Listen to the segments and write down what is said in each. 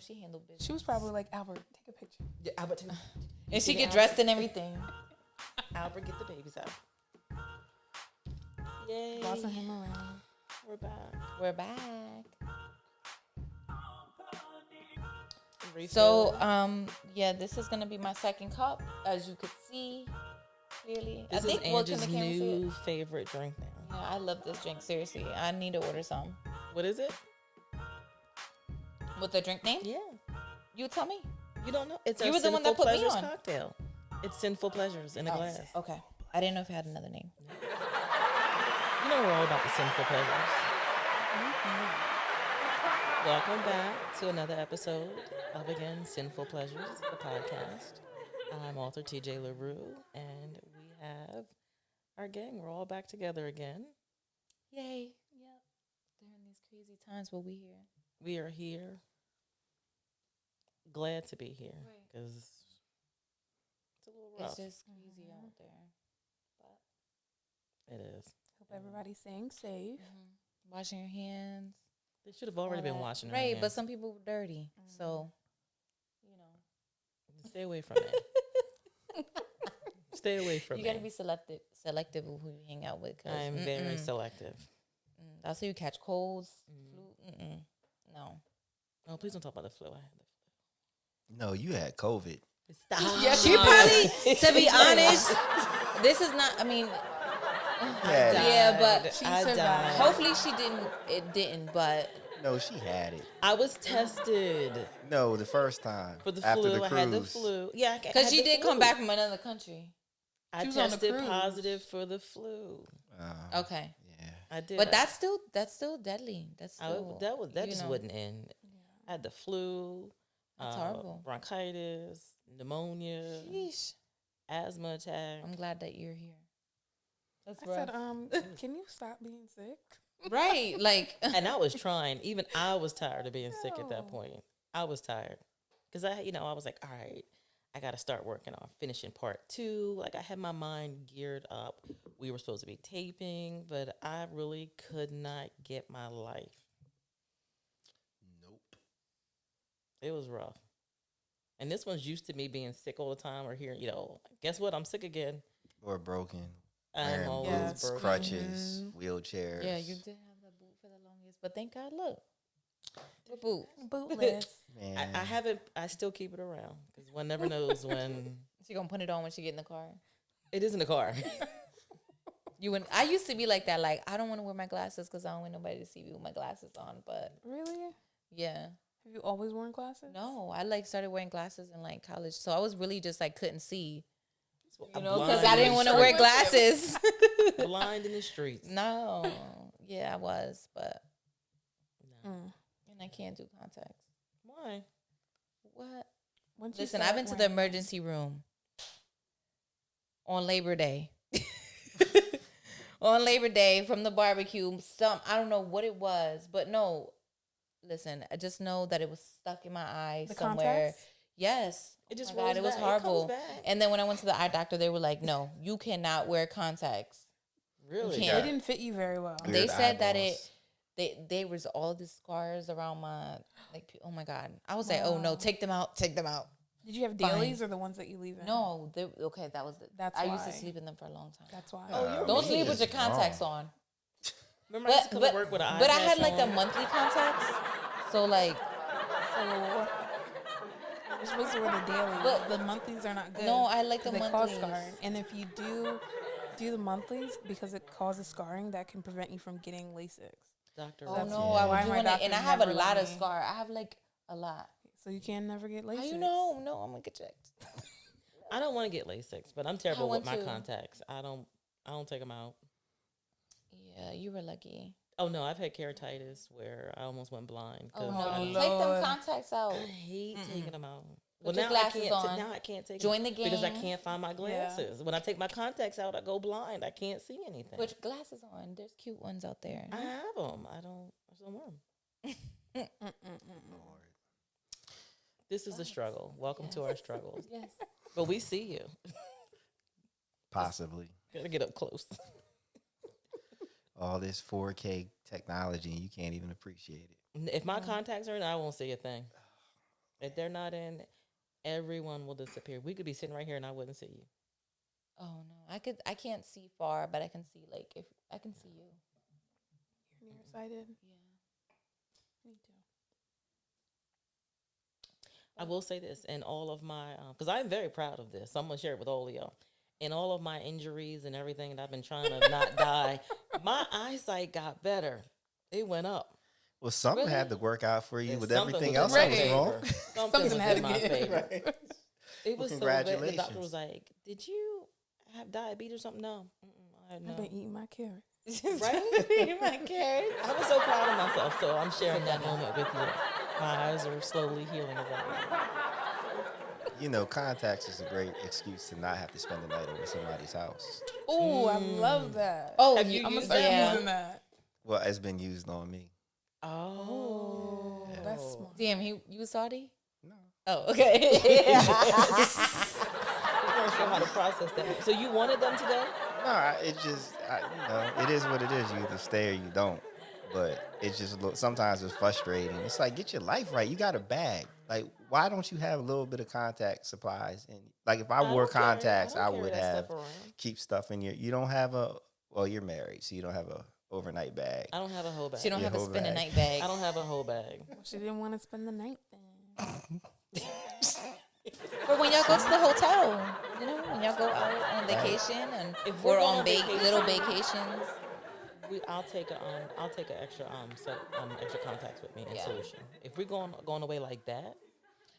she handled business. She was probably like, Albert, take a picture. Yeah, Albert, And she get dressed and everything. Albert, get the babies out. Yay. Bossing him around. We're back. We're back. Refill. So, yeah, this is gonna be my second cup, as you could see clearly. This I think is what can Angie's the camera see it? new favorite drink now. Yeah, I love this drink. Seriously, I need to order some. What is it? With the drink name? Yeah. You tell me. You don't know? It's You our were the one Sinful that put me Pleasures on. cocktail. It's Sinful Pleasures in a glass. Okay. I didn't know if it had another name. You know we're all about the Sinful Pleasures. Welcome back to another episode of, again, Sinful Pleasures, the podcast. I'm author TJ LaRue, and we have our gang. We're all back together again. Yay. Yep. During these crazy times, we'll be here. We are here. Glad to be here because it's a little rough. It's just crazy out there. But It is. Hope everybody's staying safe. washing your hands. They should have already been washing their Right, hands. but some people were dirty. So, you know. Stay away from it. Stay away from You it. got to be selective of who you hang out with. Cause, I'm very selective. That's how you catch colds, flu. No. Oh, please don't talk about the flu. I had the No, you had COVID. Stop. Yeah, she probably, to be honest, this is not, I mean, yeah, but She I survived. died. hopefully it didn't, but No, she had it. I was tested No, the first time. for the after flu. The I cruise. had the flu. Yeah, because she did come back from another country. I She was on the tested cruise. positive for the flu. Okay. Yeah. I did. But that's still deadly. That's still, that you just know. wouldn't end. I had the flu. That's horrible. Bronchitis, pneumonia, Sheesh. asthma attack. I'm glad that you're here. That's I rough. said, can you stop being sick? Right, like And I was trying. Even I was tired of being sick at that No. point. I was tired because I was like, all right, I got to start working on finishing part 2. Like I had my mind geared up. We were supposed to be taping, but I really could not get my life. Nope. It was rough. And this one's used to me being sick all the time or hearing, guess what? I'm sick again. Or broken. I'm Wearing always Yes. broken. crutches, wheelchairs. yeah, you did have that boot for the longest, but thank God, look, what boot? Bootless. Man. I haven't, I still keep it around because one never knows when She gonna put it on when she get in the car. it is in the car. I used to be like that. Like I don't want to wear my glasses because I don't want nobody to see me with my glasses on. But Really? yeah, Have you always worn glasses? no, I like started wearing glasses in like college, so I was really just like couldn't see, I'm because blind I in didn't the want to streets. wear glasses. Blind in the streets. No, yeah, I was, but No. and I can't do contacts. Why? What? Once you Listen, start I've been to the wearing- emergency room on Labor Day. On Labor Day from the barbecue. I don't know what it was, but no. Listen, I just know that it was stuck in my eye The somewhere. contacts? Yes. It just oh my God, rolls it was back. It horrible. comes back. And then when I went to the eye doctor, they were like, "No, you cannot wear contacts." Really? You They can't. didn't fit you very well. Weird They said that eyeballs. there was all the scars around my oh my God. I was like, "Oh no, Wow. take them out, take them out." Did you have Fine. dailies or the ones that you leave in? No, okay, that was it. That's I used to why. sleep in them for a long time. That's why. Oh, you're Don't me. sleep with your It's wrong. contacts on. Remember I used to come to work with an eye but I patch had like the on? monthly contacts. So like So you're supposed to wear the dailies. But- the monthlies are not good. No, I like the 'cause they monthlies. cause scarring. And if you do the monthlies, because it causes scarring, that can prevent you from getting LASIK. Doctor. oh That's no, why I my was doing it, doctor and I have a never lot let of me- scar. I have like a lot. So you can never get LASIK. How you know? No, I'm gonna get checked. I don't want to get LASIK, but I'm terrible with want my to. contacts. I don't take them out. Yeah, you were lucky. Oh no, I've had keratitis where I almost went blind. Oh 'cause no, I, take Lord. them contacts out. I hate taking them out. Put Well, your now glasses I can't. on. Now I can't take Join them the because I gang. can't find my glasses. When I take my contacts out, I go blind. I can't see anything. Put your glasses on. There's cute ones out there. I have them. I just don't wear them. Lord. This is a struggle. Welcome to our struggles. Yes. But we see you. Possibly. Gotta get up close. All this 4K technology, and you can't even appreciate it. If my contacts are in, I won't see a thing. If they're not in, everyone will disappear. We could be sitting right here and I wouldn't see you. Oh no, I can't see far, but I can see like if I can see you. You're nearsighted. Yeah. Me too. I will say this, in all of my, because I'm very proud of this. So I'm gonna share it with all of y'all. In all of my injuries and everything that I've been trying to not die, my eyesight got better. It went up. Well, something Really? had to work out for you And with something everything was else in my that was Right. wrong. favor. Something was had in to my give. favor. Right. It Well, was so bad. The doctor congratulations. was like, "Did you have diabetes or something?" No, I had I've no. been eating my carrots. Right? My carrots. I was so proud of myself, so I'm sharing that moment with you. My eyes are slowly healing as I You know, contacts is a great excuse to not have to spend the night over somebody's house. Oh, I love that. Oh, Have you I'm gonna used start that? using that. Well, it's been used on me. Oh, That's smart. Damn, you was Saudi? No. Oh, okay. You weren't sure how to process that. So you wanted them to go? No, it just, it is what it is. You either stay or you don't. But it's just, sometimes it's frustrating. It's like, get your life right. You got a bag. Like, why don't you have a little bit of contact supplies? And like, if I wore contacts, I would have keep stuff in you don't have well, you're married, so you don't have a overnight bag. I don't have a whole bag. She don't Your have a whole spend a bag. night bag. I don't have a whole bag. She didn't want to spend the night then. But when y'all go to the hotel, you know, when y'all go out on vacation and If we're we're on going on vacation- little vacations. I'll take an extra extra contacts with me in Yeah. solution. If we're going away like that,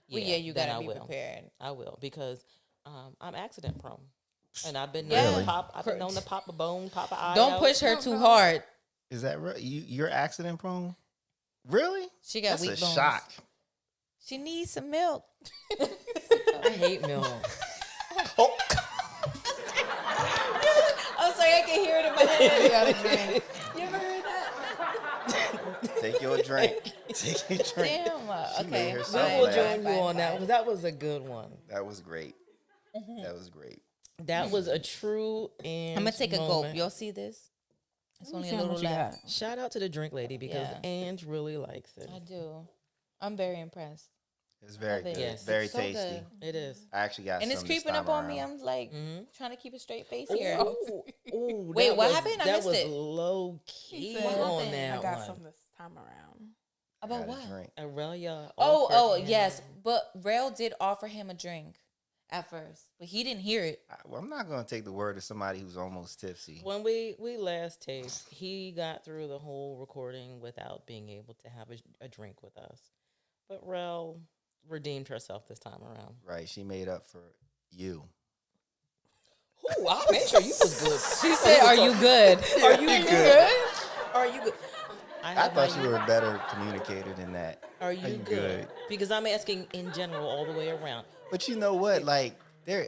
Well, yeah, you then gotta I be will. prepared. I will because I'm accident prone, and I've been Yeah. known Really? to pop. I've been known to pop a bone, pop an eye. Don't out. push her too hard. Is that right? You're accident prone? Really? She got That's weak a bones. shock. She needs some milk. I hate milk. I'm sorry, I can hear it in my head. You gotta drink. You ever heard that? Take your drink. Take your drink. Damn. She made Okay. herself I fine, will laugh. join fine, you on that fine. because that was a good one. That was great. That was great. That was a true and I'm gonna take a gulp. moment. Y'all see this? It's only a Show 'em little what you left. got. Shout out to the drink lady because Yeah. Ange really likes it. I do. I'm very impressed. It's very Love it. good. Yes. Very It's so tasty. good. It is. I actually got And it's some this creeping time up on me. around. I'm like Mhm. trying to keep a straight face here. Ooh, Wait, that what was- happened? I that missed was it. low key said- What on happened? that I got one. some this time around. About Got a what? drink. Aurelia. Oh, offered him- yes. But Rail did offer him a drink at first, but he didn't hear it. Well, I'm not going to take the word of somebody who's almost tipsy. When we last taped, he got through the whole recording without being able to have a drink with us. But Rel redeemed herself this time around. Right. She made up for you. Ooh, I made sure you was good. She said, "Are you good? Are you good? Are you good?" I have my thought you were a better communicator than that. Are you good? Because I'm asking in general all the way around. But you know what? Like,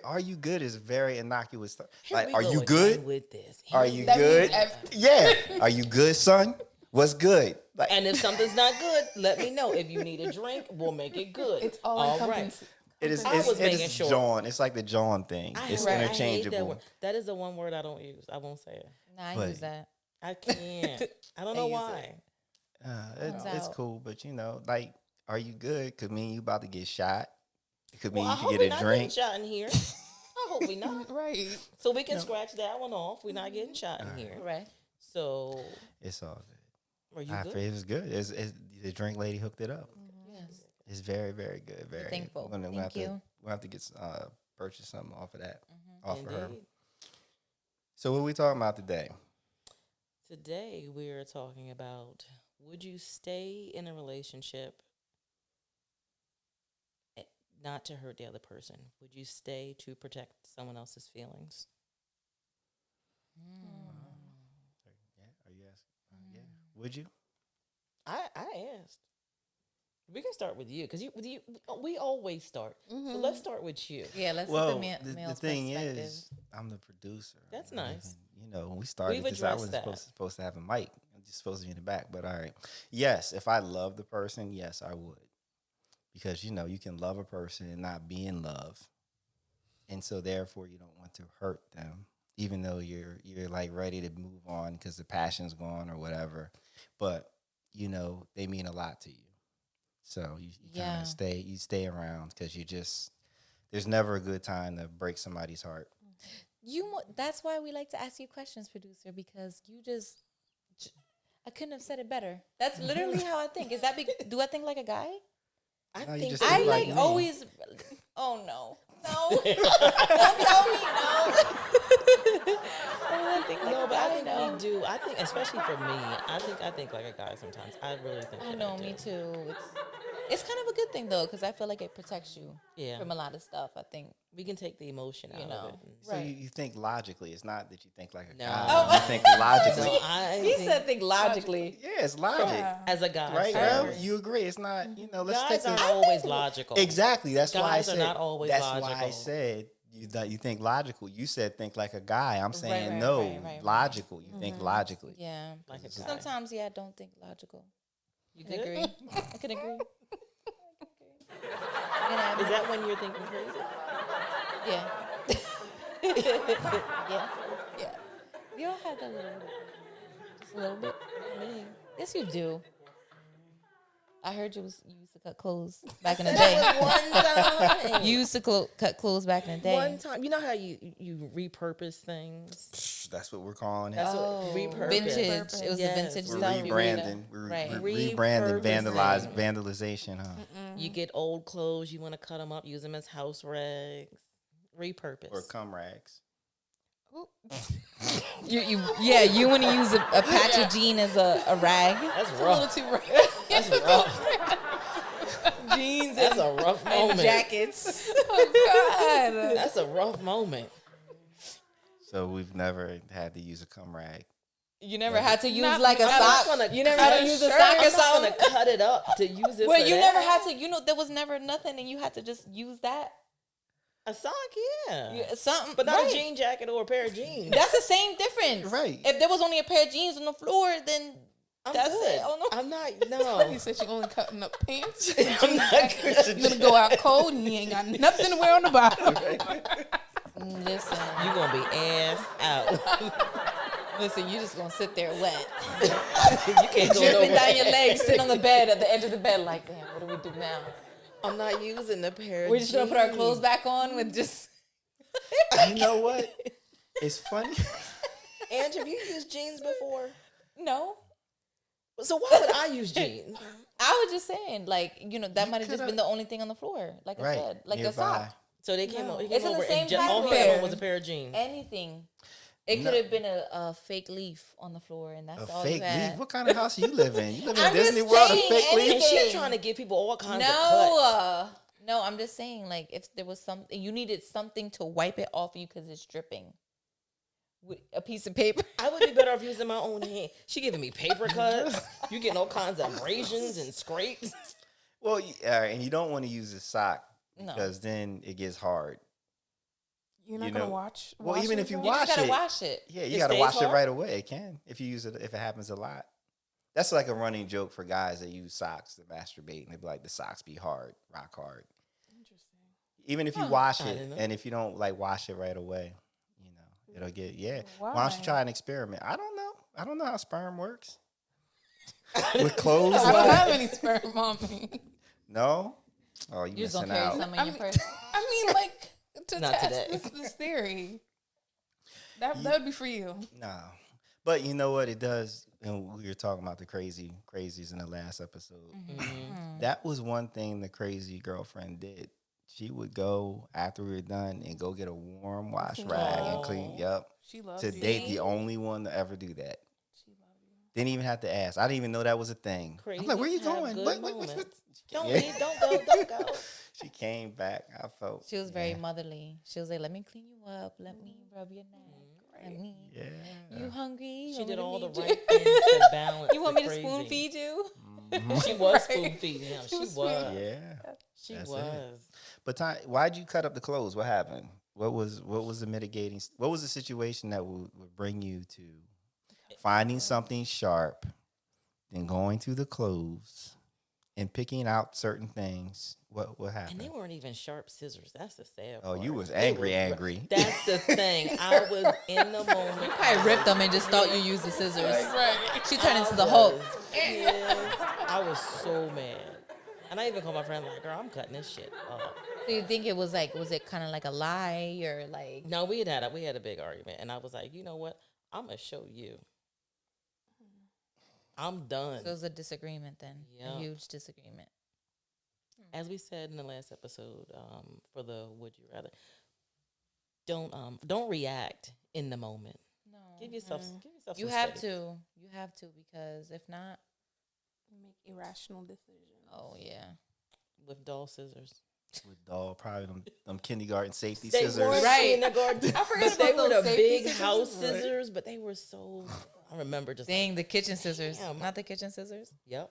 are you good is very innocuous. Here Like, we are go you again good? with this? Are Here you we That good? means Yeah. Are you good, son? What's good? Like, And if something's not good, let me know. If you need a drink, we'll make it good. It's all right. encompassing. it is. I It's, was it making is sure. John. It's like the John thing. It's I hate that interchangeable. word. That is the one word I don't use. I won't say it. Nah, I But- use that. I can't. I don't know use why. It's out. cool, but you know, like, are you good? Could mean you about to get shot. It could mean Well, I you hope could we're get a not drink. getting shot in here. I hope we not. Right. So we can scratch that one off. We're not getting shot in here. Right. So It's all good. are you I good? feel it was good. The drink lady hooked it up. Yes. It's very, very good. Very thankful. We'll Thank have you. we'll have to get purchase something off of that. Off of her. Indeed. So what we talking about today? Today we're talking about, would you stay in a relationship not to hurt the other person? Would you stay to protect someone else's feelings? Yeah. Are you asking? Yeah. Would you? I asked. We can start with you because we always start. So let's start with you. Yeah, let's Well, get the the male's thing perspective. is, I'm the producer. That's And nice. you know, when we started We've this, I addressed wasn't that. supposed to have a mic. I'm just supposed to be in the back. But all right. Yes, if I love the person, yes, I would. Because, you know, you can love a person and not be in love. And so therefore you don't want to hurt them, even though you're like ready to move on because the passion's gone or whatever. But, you know, they mean a lot to you. So you kind Yeah. of stay around because there's never a good time to break somebody's heart. That's why we like to ask you questions, producer, because I couldn't have said it better. That's literally how I think. Do I think like a guy? I No, you think just so. think I like like me. always. Oh no, don't tell me no. I think like No, a but I guy, think no. we do. I think, especially for me, I think like a guy sometimes. I really think. I that know, do. me too. It's kind of a good thing though, because I feel like it protects you Yeah. from a lot of stuff. I think. We can take the emotion out know. of it. So you think logically. It's not that you think like a No. guy. Oh. You think logically. No, I He think said think logically. Yeah, it's logic. Yeah. as a guy, Right, sir, girl? You agree. It's not, let's guys take aren't the... always logical. Exactly. That's why I Guys are said... not always that's why I logical. said you think logical. You said think like a guy. I'm saying right, no, right. logical. You think logically. Yeah. Like a guy. Sometimes, I don't think logical. You I can good? agree. I can agree. Is that when you're thinking crazy? Yeah. Yeah. Yeah. You don't have that little bit. Just a little bit. Yes, you do. I heard you used to cut clothes back in the day. One time. You used to cut clothes back in the day. One time. You know how you repurpose things? That's what we're calling it. That's Oh, what repurpose. vintage. It was Yes. the vintage We're stuff. rebranding. We're Right. rebranding, Repurposing. vandalization, huh? You get old clothes, you want to cut them up, use them as house rags. Repurpose. Or cum rags. You want to use a patch of jean as a rag. That's A little rough. too rough. That's rough. Jeans That's a rough and moment. jackets. Oh God. That's a rough moment. So we've never had to use a cum rag. You never had to use Not- like a I'm not sock. You never had to use a sock or I'm not something. gonna cut it up to use it. Well, for you that. never had to. There was never nothing, and you had to just use that. a sock, yeah. Something, But not right. a jean jacket or a pair of jeans. That's the same difference, Right. If there was only a pair of jeans on the floor, then I'm that's good. it. Oh no. I'm not. No. You said you only cutting up pants. I'm not good. You're gonna go out cold and you ain't got nothing to wear on the bottom. Listen, You gonna be ass out. listen, you just gonna sit there wet, You can't go dripping nowhere. down your legs, sit on the bed at the edge of the bed, like, damn, what do we do now? I'm not using the pair. We're of just gonna put our jeans. clothes back on with just. You know what? It's funny. Ange, have you used jeans before? No, So why would I use jeans? I was just saying, like, that might have just coulda- been the only thing on the floor, like I Right. said, like a nearby. sock, So they came, he It's came in the over same and all he category. had on was a pair of jeans. anything. It No. could have been a fake leaf on the floor, and that's A all fake you had. leaf? What kind of house you live in? You live in I'm Disney just World, a saying fake leaf? And she's anything. trying to give people all kinds of No, cuts. no, I'm just saying, like, if there was something, you needed something to wipe it off you because it's dripping. With a piece of paper. I would be better off using my own hand. She giving me paper cuts. You getting all kinds of abrasions and scrapes. Well, and you don't want to use a sock No. because then it gets hard. You're not You gonna know- watch. Well, wash even it if you though? You just wash gotta it. wash it. Yeah, you It got to stays wash it hard? right away. It can if you use it if it happens a lot. That's like a running joke for guys that use socks to masturbate, and they be like, the socks be hard, rock hard. Interesting. Even if you wash I it, didn't know. and if you don't like wash it right away, it'll get Why don't you Why? try an experiment? I don't know. I don't know how sperm works with clothes. I don't like- have any sperm on me. No. Oh, you You just missing gonna carry out. some in I your mean- purse. I mean, like to Not test today. this theory. That would be for you. No. But you know what it does? And we were talking about the crazies in the last episode. Mm-hmm. That was one thing the crazy girlfriend did. She would go after we were done and go get a warm wash rag and clean. Yep. She loves To you. date, the only one to ever do that. She loves you. Didn't even have to ask. I didn't even know that was a thing. I'm like, where you Crazies have going? good What? moments. She Don't came- leave. Don't go. Don't go. She came back. I felt. She was very yeah. motherly. She was like, "Let me clean you up. Let me rub your neck. Let me. Yeah. You hungry? She Want me did to all the feed you? right things to balance. You want the me to spoon crazy. feed you? She was spoon feeding him. She was. Yeah. She That's it. was. But why'd you cut up the clothes? What happened? What was the mitigating? What was the situation that would bring you to finding something sharp, then going through the clothes and picking out certain things? What happened? And they weren't even sharp scissors. That's the sad Oh, part. you was They angry, were- angry. That's the thing. I was in the moment. Probably ripped them and just thought you used the scissors. Right. She turned into the I Hulk. was- Yes, I was so mad. And I even called my friend like, girl, I'm cutting this shit off. So you think it was it kind of like a lie or like? No, we had a big argument, and I was like, you know what? I'm gonna show you. I'm done. So it was a disagreement then. Yep. A huge disagreement. As we said in the last episode, for the would you rather, don't react in the moment. No. Give yourself You some have space. to. You have to, because if not, Make irrational decisions. oh yeah. With dull scissors. With doll, probably them kindergarten safety They scissors. weren't Right. kindergarten. I forgot They about were those the safety big scissors. house scissors, but they were so. I remember just Dang, the kitchen scissors. Damn. Not the kitchen scissors. Yep.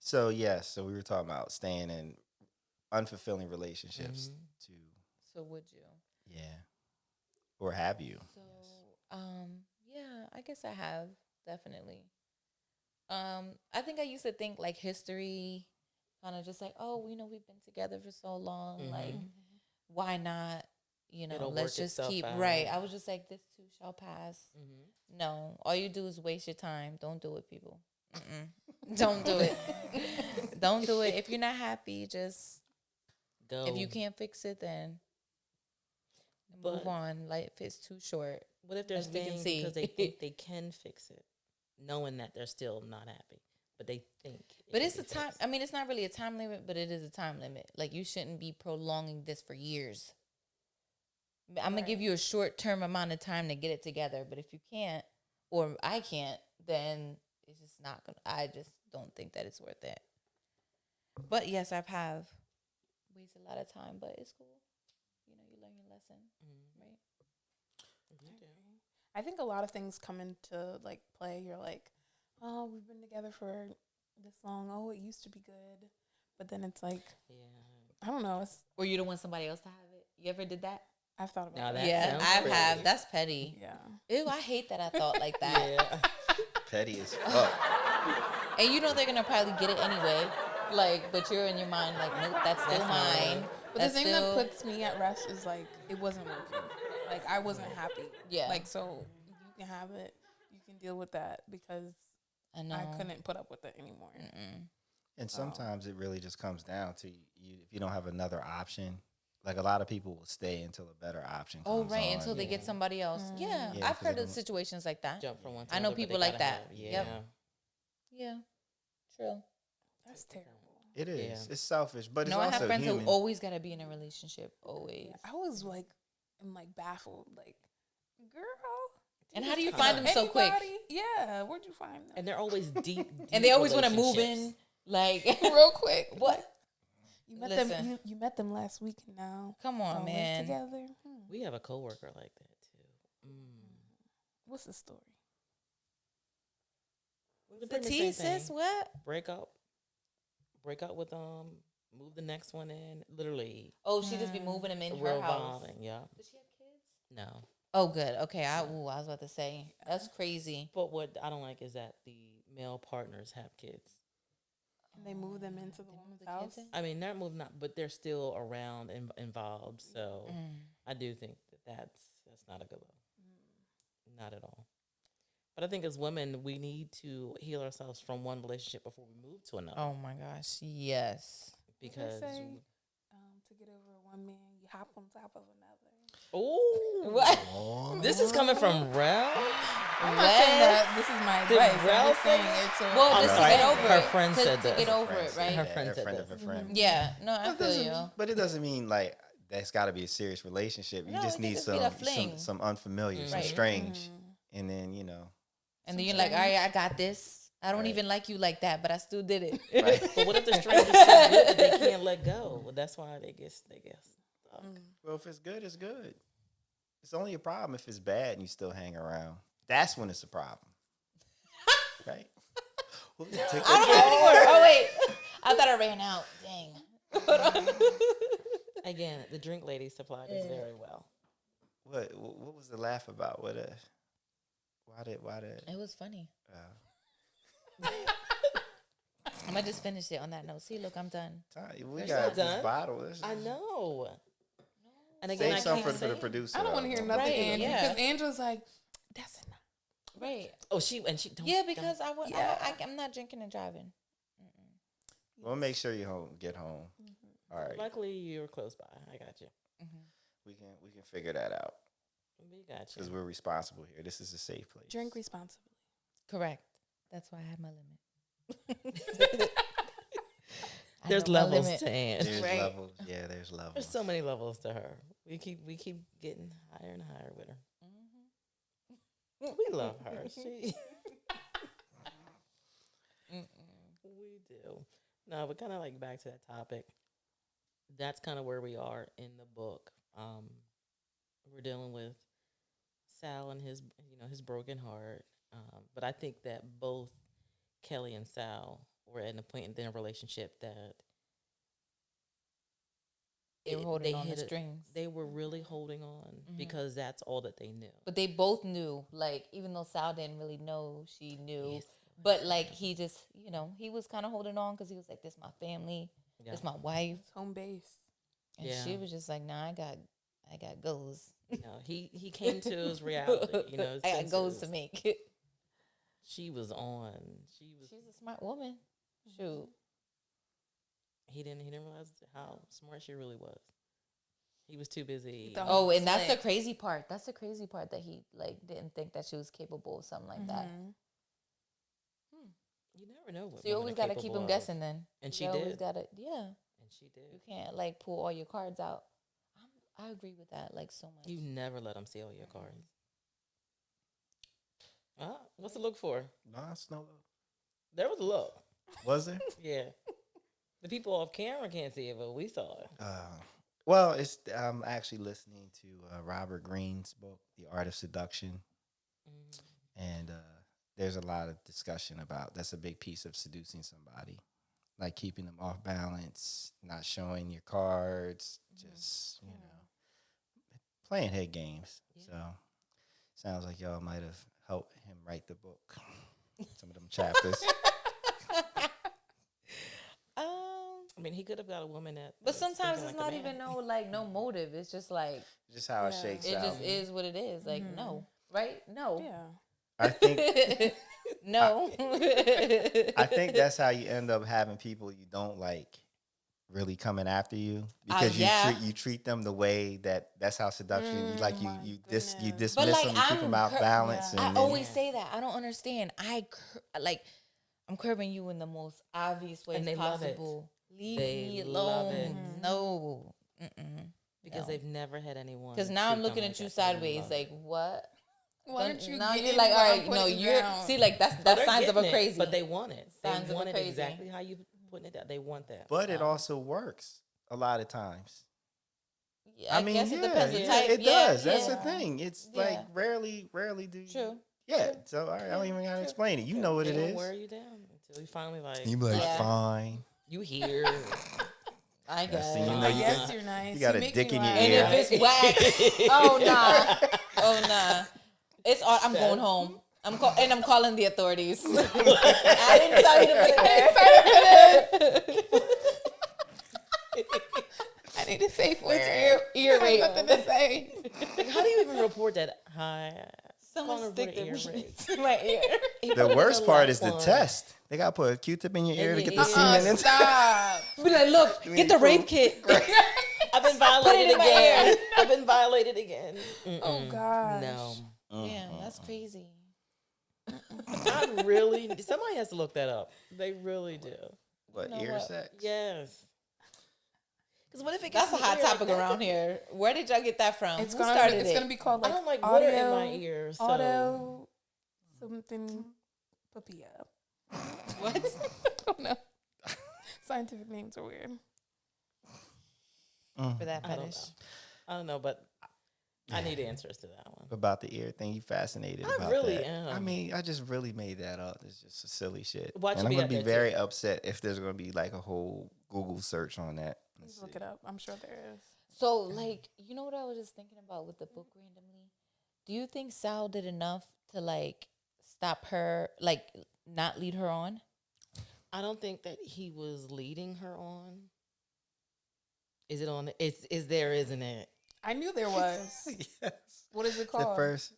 So so we were talking about staying in unfulfilling relationships to So would you? or have you? So, yeah, I guess I have, definitely. I think I used to think like history, kind of just like, oh, we've been together for so long, like, why not? It'll Let's work just itself keep out. right. I was just like, this too shall pass. No, all you do is waste your time. Don't do it, people. Don't do it. Don't do it. If you're not happy, just Go. if you can't fix it, then move on. Life is too short. What if they're as we can staying see. because they think they can fix it, knowing that they're still not happy, but they think. But can it's be a time. fixed. I mean, it's not really a time limit, but it is a time limit. Like, you shouldn't be prolonging this for years. I'm gonna give you a short term amount of time to get it together. But if you can't, or I can't, then it's just not gonna. I just don't think that it's worth it. But yes, I've wasted a lot of time, but it's cool. You learn your lesson, right? I think a lot of things come into like play. You're like, oh, we've been together for this long. Oh, it used to be good, but then it's like, I don't know. Or you don't want somebody else to have it. You ever did that? I've thought Now about that that. Yeah, sounds I've pretty. have. That's petty. Yeah. Ew, I hate that I thought like that. Yeah. Petty as fuck. And they're gonna probably get it anyway. Like, but you're in your mind like, nope, that's still mine. But That's the thing still- that puts me at rest is like it wasn't working. Like I wasn't happy. Yeah. Like so you can have it. You can deal with that because I know. I couldn't put up with it anymore. And sometimes it really just comes down to you. If you don't have another option, like a lot of people will stay until a better option Oh, comes right, on. until they get somebody else. Yeah, Yeah, I've 'cause heard they of don't- situations like that. Jump from one. To I know another, but people they like gotta that. have- Yep. Yeah. Yeah, true. That's terrible. It is. Yeah. It's selfish, but it's No, I also have friends human. who always got to be in a relationship, always. I was like, I'm like baffled. Like, girl. And how do you Come find on. them so quick? Anybody? Yeah. Where'd you find them? And they're always deep. And they always want to move relationships. in, like real quick. what? You met Listen. them. You met them last week. And now Come on, y'all live man. together. We have a coworker like that too. What's the story? The tea, sis. What? Break up with move the next one in. Literally Oh, she just be moving them in her house. revolving. Yeah. Does she have kids? No. Oh, good. Okay, I was about to say that's crazy. But what I don't like is that the male partners have kids. And they move them into the woman's the house. kids in? I mean, they're moving up, but they're still around and involved. So I do think that's not a good look. Not at all. But I think as women, we need to heal ourselves from one relationship before we move to another. Oh my gosh, yes. Because They say, to get over one man, you hop on top of another. oh, What? Oh. this is coming from Rel. I'm not saying that this is my Did advice. Rel I'm just saying say it's a Well, I'm just to sorry. get over Her it. friend to, said to this. get over Friend it, said right? Her that. friend A said friend this. of a friend. Yeah. No, I But feel doesn't- you. But it doesn't mean like that's got to be a serious relationship. You No, just it need can just be a fling. some unfamiliar, some Right. strange, and then And then you're like, all right, I got this. I don't Right. even like you like that, but I still did it. Right. But what if the stranger's so good that they can't let go? Well, that's why they get stuck. Well, if it's good, it's good. It's only a problem if it's bad and you still hang around. That's when it's a problem, right? Well, take I that- don't have any more. Oh wait, I thought I ran out. Dang. Again, the drink lady supplied us very well. what was the laugh about? Why did? It was funny. I might just finish it on that note. See, look, I'm done. We You're got still this done? bottle. This I is- know. And again, Save I some keep for the saying- producer. I don't want to though. hear nothing, Right, Andrew, yeah. because Andrew's like, that's enough. Right. Oh, she don't. Yeah, because Yeah. I'm not drinking and driving. We'll make sure you get home. All right. Luckily, you're close by. I got you. We can figure that out We got you. because we're responsible here. This is a safe place. Drink responsibly. Correct. That's why I had my limit. I There's know my levels limit. to Ann. There's Right. levels. Yeah, there's levels. There's so many levels to her. We keep getting higher and higher with her. We love her. She. We do. No, but kind of like back to that topic. That's kind of where we are in the book. We're dealing with Sal and his broken heart. But I think that both Kelly and Sal were at a point in their relationship that They were holding on the hit strings. They were really holding on because that's all that they knew. But they both knew, like, even though Sal didn't really know, she knew. Yes. But, like, he just, he was kind of holding on because he was like, this my family. Yeah. This my wife. It's home base. And Yeah. she was just like, nah, I got goals. He came to his reality. His I got goals to senses. make. She was on. She's a smart woman. Shoot. He didn't realize how smart she really was. He was too busy. thought- Oh, and that's the Slick. crazy part. That's the crazy part that he, like, didn't think that she was capable of something like that. Mhm. You never know what. So you women always are got to keep capable him of. guessing then. And she You always did. gotta, yeah. And she did. You can't, like, pull all your cards out. I agree with that, like, so much. You never let him see all your cards. What's the look for? No, it's no. There was a look. Was there? Yeah. The people off camera can't see it, but we saw it. Well, I'm actually listening to Robert Greene's book, The Art of Seduction, and there's a lot of discussion about that's a big piece of seducing somebody, like keeping them off balance, not showing your cards, just playing head games. Yeah. So sounds like y'all might have helped him write the book. Some of them chapters. I mean, he could have got a woman that. But was sometimes thinking it's like not a man. even no motive. It's just like Just how it Yeah. shakes it out. just is what it is. Like no, right? No, Yeah. I think no. I think that's how you end up having people you don't like really coming after you because yeah. you treat them the way that's how seduction you like my you goodness. dismiss But, like, them, you keep them out balance. yeah. I And then- always say that. I don't understand. I'm curving you in the most obvious ways And they love it. possible. Leave They me love alone. it. No. Because No. they've never had anyone. Because now I'm treat looking them at you like that. They sideways, love it. like what? Why don't you now get you're in like, what all I'm right, no, putting you're down? see, like that's They're signs of a getting it, crazy. but they want it. Signs They of a want it crazy. exactly how you putting it down. They want that. but it also works a lot of times. Yeah, I mean, guess it depends the yeah, type. it Yeah, does. That's yeah. the thing. It's Yeah. like rarely do you. True. Yeah. So all right, I don't even gotta explain it. You know what They it don't is. wear you down until you finally like. You be like, Yeah. fine. You here? I guess. see, you know I you guess got- you're nice. you got a make dick me in your laugh. And ear. if it's whack, oh nah, it's all. I'm going home. I'm calling the authorities. I didn't tell you to put that. I need a safe word. It's ear rape. Nothing to say. Like, how do you even report that? Hi. Someone Calling stick for their ear rape. in my ear. He put The it in worst the part left is the one. test. They gotta put a Q-tip in your ear to In get your the ear. semen in. Stop. Be like, look, get the rape kit. I've been Put it violated in my again. ear. I've been violated again. Oh gosh. No. Damn, that's crazy. I really. Somebody has to look that up. They really do. What, You know ear what? sex? Yes. Because what if it gets That's a hot in the ear topic like that? around here. Where did y'all get that from? It's Who gonna started it's it? gonna be called I like don't like audio, water in my ear. So. auto something papilla. What? I don't know. Scientific names are weird. For that I don't fetish. know. I don't know, but I need answers to that one. About the ear thing, you fascinated I about really that. am. I mean, I just really made that up. It's just a silly shit. Watch and me I'm gonna out be there, very too. upset if there's gonna be like a whole Google search on that. Let's Please look see. it up. I'm sure there is. So, like, you know what I was just thinking about with the book randomly? Do you think Sal did enough to, like, stop her, like, not lead her on? I don't think that he was leading her on. Is it on? Is there? Isn't it? I knew there was. Yes. What is it The called? first,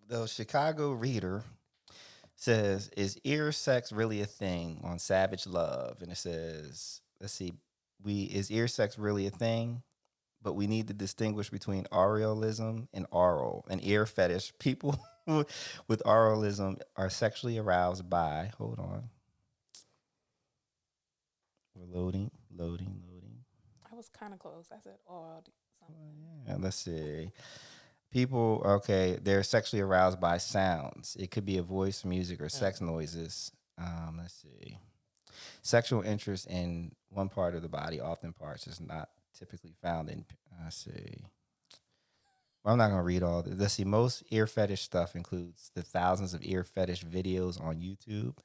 the Chicago Reader Says, is ear sex really a thing on Savage Love? And it says, let's see, is ear sex really a thing? But we need to distinguish between oralism and oral. An ear fetish. People with oralism are sexually aroused by, hold on. We're loading. I was kind of close. I said something. Yeah, let's see. People, okay, they're sexually aroused by sounds. It could be a voice, music, or sex noises. Let's see. Sexual interest in one part of the body, often parts, is not typically found in, let's see. Well, I'm not going to read all this. Let's see. Most ear fetish stuff includes the thousands of ear fetish videos on YouTube.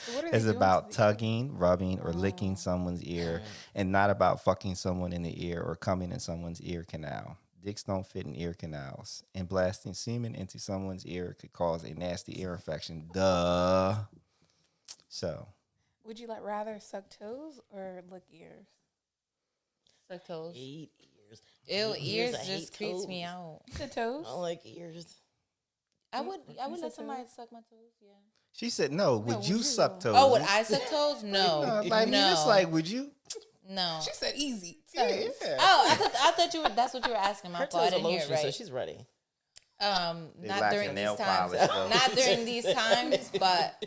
So what are they It's doing about to the- tugging, rubbing, or licking someone's ear, and not about fucking someone in the ear or coming in someone's ear canal. Dicks don't fit in ear canals, and blasting semen into someone's ear could cause a nasty ear infection. Duh. So, Would you rather suck toes or lick ears? Suck toes. Hate ears. Ew, Hate ears I hate just creeps me toes. out. You said toes? I don't like ears. I would said let somebody toes? suck my toes, yeah. she said, no, would you suck toes? Oh, would I suck toes? No. No, I mean, it's like, would you? No. She said easy. Yeah. Toes. Oh, I thought you were. That's what you were asking. My Her fault. I toes are didn't hear lotion, it right. so she's ready. They Not lack during the these nail times. polish, though. Not during these times, but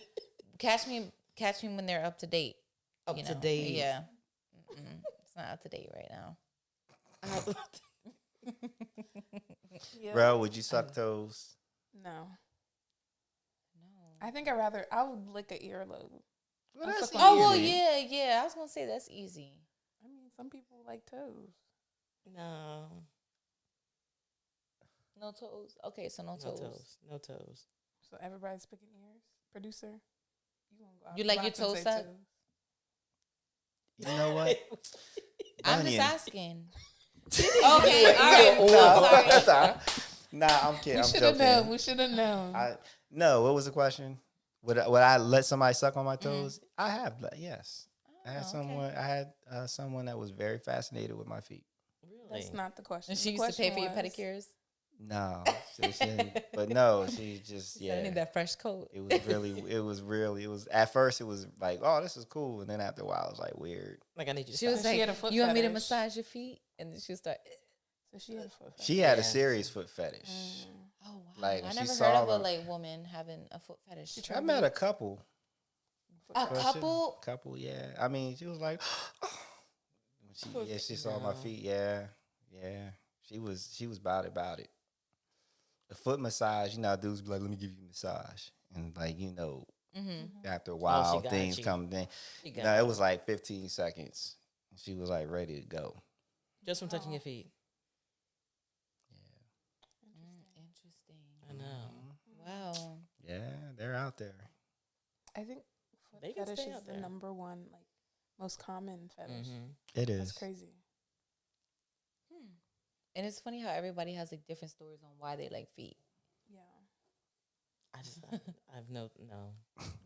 catch me when they're up to date. Up you to know? date. Yeah. It's not up to date right now. Yeah. Bro, would you suck toes? No. No. I think I would lick an earlobe. Well, I'm that's sucking Oh well, easy. yeah. I was gonna say that's easy. I mean, some people like toes. No. No toes. Okay, so no toes. No toes. So everybody's picking ears. Producer, you gonna go out You the like your box and toes say sucked? You know what? I'm just Onion. asking. Okay, all right. I'm sorry. Nah, I'm kidding. We I'm should have joking. known. We should have known. No, what was the question? Would I let somebody suck on my toes? I have, yes. I had Oh, someone. okay. I had someone that was very fascinated with my feet. Really? That's not the question. And she The used to pay for your question was- pedicures. No, she didn't, but no, she just She said, I need that fresh coat. It was at first it was like, oh, this is cool, and then after a while it was like weird. Like I need you to She stop. was She like, had a foot "You want me to fetish. massage your feet?" And then she start. So she had a foot fetish. She had a Yeah. serious foot fetish. Oh wow! Like, I she never saw heard of a them. woman having a foot fetish. She I tried met a couple. A fetish. couple. Couple, yeah. I mean, she was like, she saw my feet, yeah. She was about it. The foot massage, dudes be like, let me give you a massage, and like after a while, got things you. come in. She got No, it it. was like 15 seconds. She was like ready to go. Just from touching your feet. Interesting. I know. Wow. Yeah, they're out there. I think foot They can fetish stay is out the there. number one most common fetish. Mm-hmm. It is. That's crazy. And it's funny how everybody has like different stories on why they like feet. Yeah. I've no.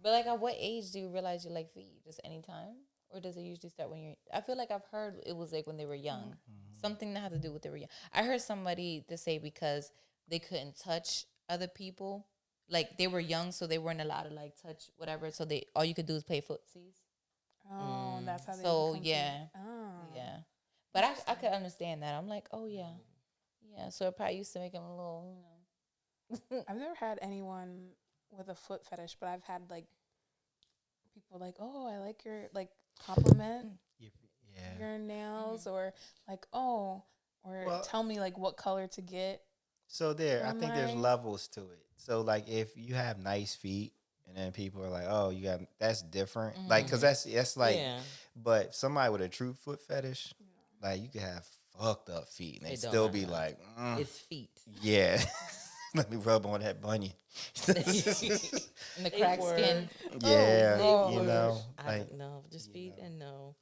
But like, at what age do you realize you like feet? Just any time, or does it usually start when you're? I feel like I've heard it was like when they were young, something that had to do with they were young. I heard somebody to say because they couldn't touch other people, like they were young, so they weren't allowed to like touch whatever. So they all you could do is play footsies. Oh, that's how they So, become yeah. feet. Oh. Yeah, but I could understand that. I'm like, oh yeah, yeah. So it probably used to make them a little, I've never had anyone with a foot fetish, but I've had like people like, oh, I like your compliment Yeah. your nails, or like, oh, or Well- tell me like what color to get. So I Am think there's I- levels to it. So like if you have nice feet, and then people are like, oh, that's different. Like, cause that's like, Yeah. but somebody with a true foot fetish, like you could have fucked up feet and they It don't still be matter. like, It's feet. yeah. Let me rub on that bunion. in the cracked word. skin. Yeah, Lord. you know, I like no, just you feet know. and no,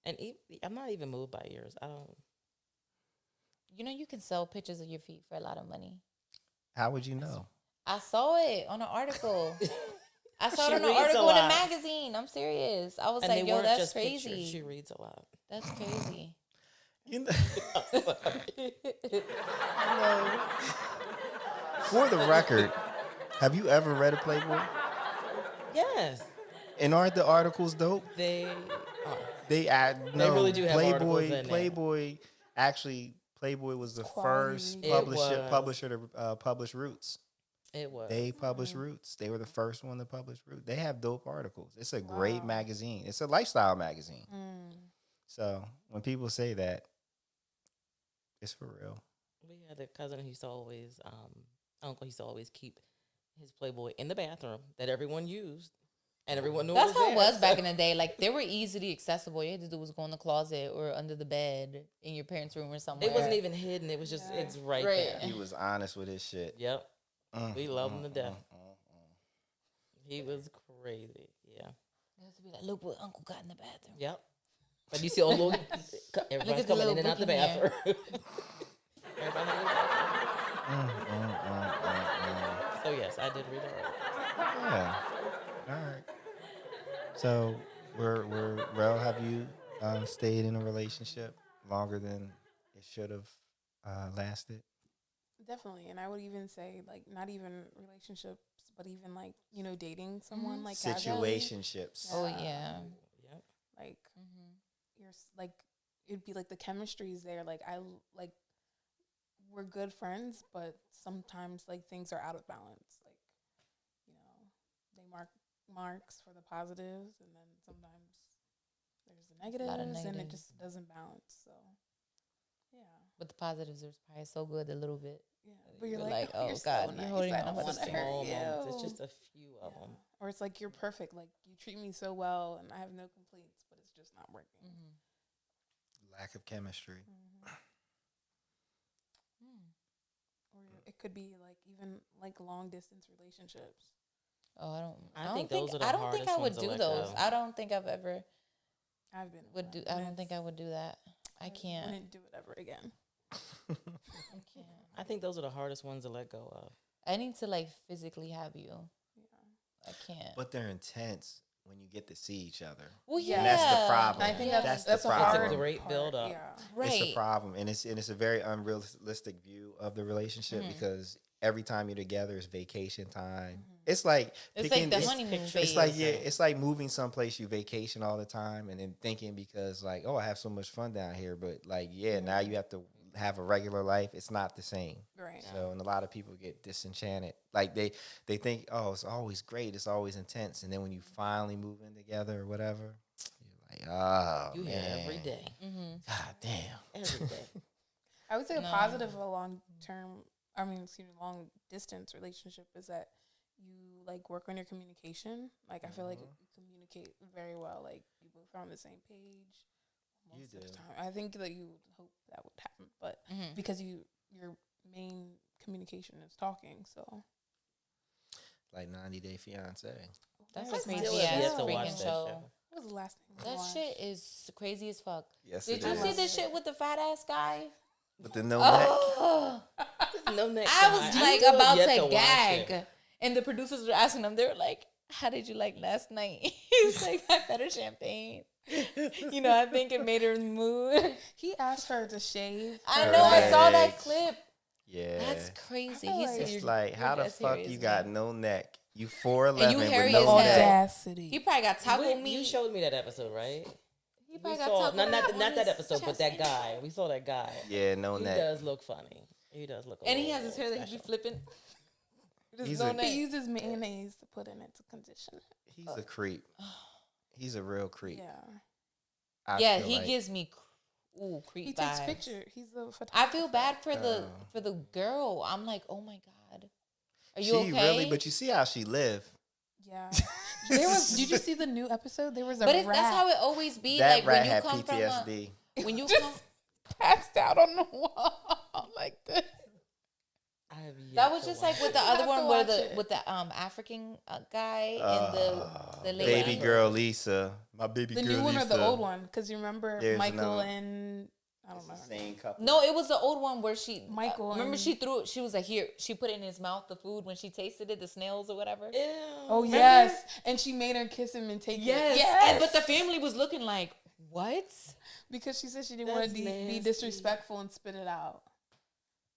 and I'm not even moved by ears. I don't. You can sell pictures of your feet for a lot of money. how would you know? I saw it on an article. I saw She it on an reads a article in a lot. magazine. I'm serious. I was And like, they yo, weren't that's just pictures. crazy. She reads a lot. That's crazy. You know, for the record, have you ever read a Playboy? Yes. And aren't the articles dope? They are. They really do have articles in there. Playboy Playboy was the Quality first reading. publisher to publish Roots. It was. They published Roots. They were the first one to publish Roots. They have dope articles. It's a great magazine. It's a lifestyle magazine. So when people say that, it's for real. We had a cousin who used to always, uncle used to always keep his Playboy in the bathroom that everyone used. And everyone knew That's it was how it there, was back in the day. Like, they were easily accessible. You had to do was go in the closet or under the bed in your parents' room or somewhere. It wasn't even hidden. It was just, it's right there. He was honest with his shit. Yep. We loved him to death. He was crazy. Yeah. It used to be like, look what Uncle got in the bathroom. Yep. But you see all little, everybody's the coming little in and out the book in there. bathroom. Everybody in the bathroom. So yes, I did read it. Yeah. All right. So, Rel, have you stayed in a relationship longer than it should have lasted? Definitely. And I would even say, like, not even relationships, but even, like, you know, dating someone, like, casually. Situationships. Oh, yeah. Yep. Like, you're, like, it'd be, like, the chemistry is there. Like, we're good friends, but sometimes, like, things are out of balance. Like, you know, they marks for the positives, and then sometimes there's the negatives, and it just doesn't balance. So, yeah. But the positives are probably so good a little bit. Yeah, but you're like, oh, you're God, so you're nice. holding I on don't to want to small hurt Small you. moments. It's just a few of them. Or it's like, you're perfect. Like, you treat me so well, and I have no complaints, but it's just not working. Lack of chemistry. Or it could be like even like long distance relationships. Oh, I think those are the I don't think I hardest would ones to do let those. go. I don't think I've ever I've been would do. I don't think I would do that. I can't. wouldn't do it ever again. I can't. I think those are the hardest ones to let go of. I need to like physically have you. Yeah. I can't. But they're intense when you get to see each other. Well, Yeah. yeah, And that's the problem. I think That's that's the a problem. hard It's a great part, build-up. Yeah. Right. It's a problem, and it's a very unrealistic view of the relationship because every time you're together is vacation time. It's like It's picking, like the honeymoon phase. It's like it's like moving someplace you vacation all the time, and then thinking because like, oh, I have so much fun down here, but like, now you have to have a regular life. It's not the same. Right. So, and a lot of people get disenchanted. Like they think, oh, it's always great, it's always intense, and then when you finally move in together or whatever, you're like, oh, You man, hear every day. God damn. Every day. I would say a positive of a long distance relationship is that you like work on your communication. Like I feel like you communicate very well. Like you both are on the same page most of the time. I think that you would hope that would happen, but because your main communication is talking, so Like 90 Day Fiance. That's That's a crazy still have yet ass to watch freaking that show. show. what was the last thing we That watched? shit is crazy as fuck. Yes, Did it you is. see the shit with the fat ass guy? With the no neck. Oh, No next I time. was I like still have about yet to watch gag, it. and the producers were asking him. They were like, "How did you like last night?" He was like, "I better champagne." You know, I think it made her in the mood. He asked her to shave. I her know. I saw that legs. clip. Yeah. That's crazy. I He feel said, like- It's like, how you're the dead fuck serious, you got man. no neck? You 4'11" And you with hairy no as hell. neck. Audacity. he probably got taco meat. You showed me that episode, right? He We probably got saw taco not meat on that his episode, but chest. that guy. We saw that guy. Yeah, no He neck. does look funny. He does look. And he has his hair that he be special. flipping. With his He's no a- neck. He uses mayonnaise to put in it to condition it. He's a creep. He's a real creep. Yeah. I Yeah, feel he like- gives me creep He vibes. takes picture. He's a photographer. I feel bad for Oh. the girl. I'm like, oh my god, are you She okay? really, but you see how she live. Yeah. There was. Did you see the new episode? There was a But rat that's how it always be. That Like rat when you had come PTSD. from when you Just come. passed out on the wall like this. I have yet That was to just watch like with it. the other have one to where watch the it. with the African guy and the lady. baby girl Lisa. My baby The girl new one Lisa. or the old one? Because you remember There's Michael another- and I don't know. Same couple. No, it was the old one where she Michael remember and- she threw it. She was like, here. She put it in his mouth, the food when she tasted it, the snails or whatever. Ew. Oh Remember? yes, and she made her kiss him and take Yes. it. Yes, But the family was looking like, what? because she said she didn't want to That's be nasty. disrespectful and spit it out.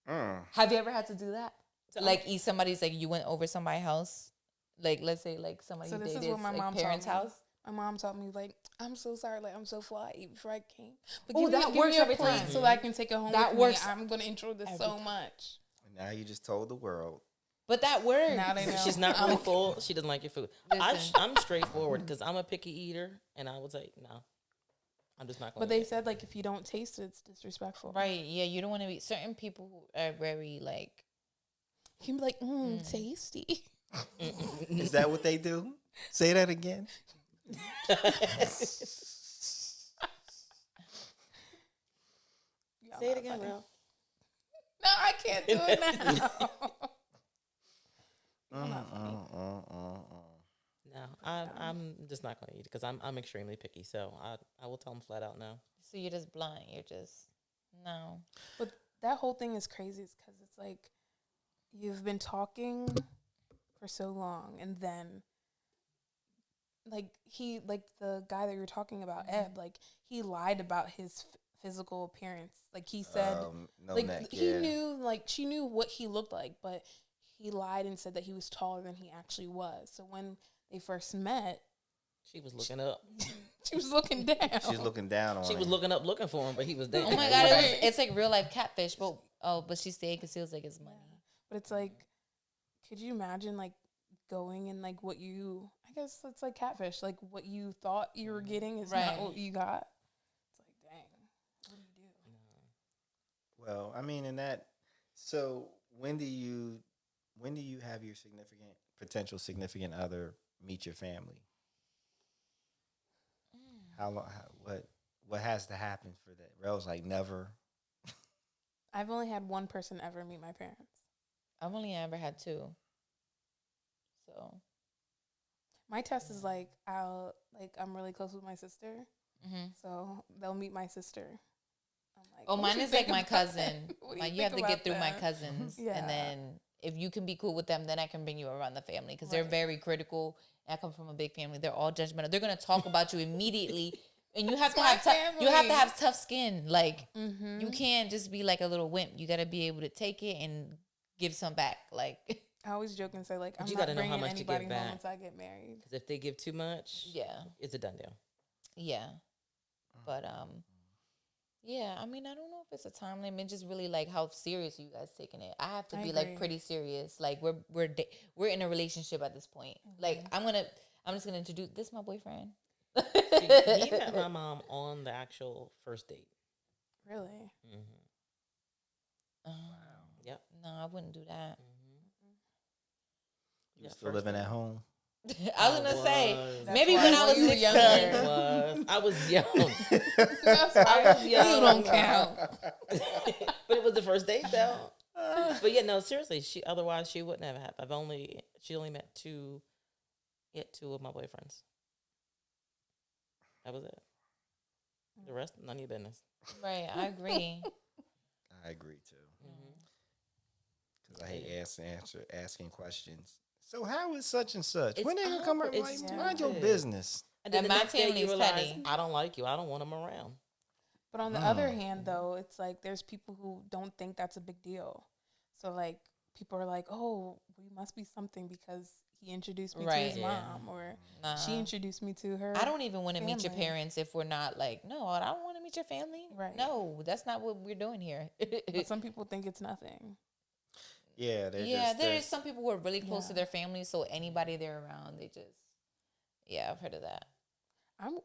Have you ever had to do that? So- Like eat somebody's like you went over somebody's house like let's say like somebody So this is dated what my like mom parents' told me. house. My mom told me, like, I'm so sorry, like, I'm so fly before I came. But Oh, that give works me a every plate time. so that I can take it home That with works me. I'm going to enjoy this every so time. much. And now you just told the world. But that works. Now they know. She's not really full. She doesn't like your food. Listen. I'm straightforward because I'm a picky eater, and I would say no. I'm just not going. But they said, like, if you don't taste it, it's disrespectful. Right? Yeah, you don't want to be. Certain people who are very like. You can be like, tasty. Is that what they do? Say that again. Say it again, Ralph. No, I can't do it now. No, I'm just not going to eat it because I'm extremely picky. So I will tell them flat out no. So you're just blunt. You're just no. But that whole thing is crazy because it's like you've been talking for so long, and then like the guy that you're talking about, Ed, like he lied about his physical appearance. Like he said, no like neck, he yeah. knew, like she knew what he looked like, but he lied and said that he was taller than he actually was. So when they first met, She was looking up. she was looking down. She's looking down on She was him. looking up, looking for him, but he was down. Oh my god, it's like real life catfish. But she stayed because it was like it's money. But it's like, could you imagine like going and like what you? I guess it's like catfish. Like what you thought you were getting is Right. not what you got. It's like, dang, what do you do? Well, I mean, in that. So when do you have your potential significant other meet your family? How long? What has to happen for that? Rel's like never. I've only had one person ever meet my parents. I've only ever had two. So. My test is like I'm really close with my sister, so they'll meet my sister. I'm like, Oh, what mine you is like think my about cousin. that? What do Like you think have to get about through my that? cousins, Yeah. and then if you can be cool with them, then I can bring you around the family because they're Right. very critical. I come from a big family; they're all judgmental. They're gonna talk about you immediately, and you have to my have you have to family. have tough skin. Like Mm-hmm. you can't just be like a little wimp. You got to be able to take it and give some back. Like I always joke and say like I'm you not gotta know how bringing much to give anybody home back. once I get married. Because if they give too much, yeah, it's a done deal. yeah, but yeah. I mean, I don't know if it's a time limit. Just really like how serious you guys taking it. I have to I be agree. like pretty serious. Like we're in a relationship at this point. Like I'm just gonna introduce this my boyfriend. See, he met my mom on the actual first date. Really? Mm-hmm. Yep. No, I wouldn't do that. You still living at home? I was gonna say was. maybe why when I was you were 16. younger. I was young. That's I was You young. don't count. But it was the first date though. But yeah, no, seriously, otherwise she wouldn't have happened. She only met two of my boyfriends. That was it. The rest, none of your business. Right, I agree. I agree too. Because I hate asking questions. So how is such and such? It's When they gonna come? awkward. Like, It's mind your stupid. business. And then And the my next day family you is realize, petty. I don't like you. I don't want them around. But on the other hand, though, it's like there's people who don't think that's a big deal. So like people are like, "Oh, we must be something because he introduced me to his Yeah. mom, or Nah. she introduced me to her." I don't even want to meet your family. parents if we're not like, no, I don't want to meet your family. Right. No, that's not what we're doing here. But some people think it's nothing. Yeah, There's some people who are really close to Yeah. their family, so anybody they're around, they just, I've heard of that. I'm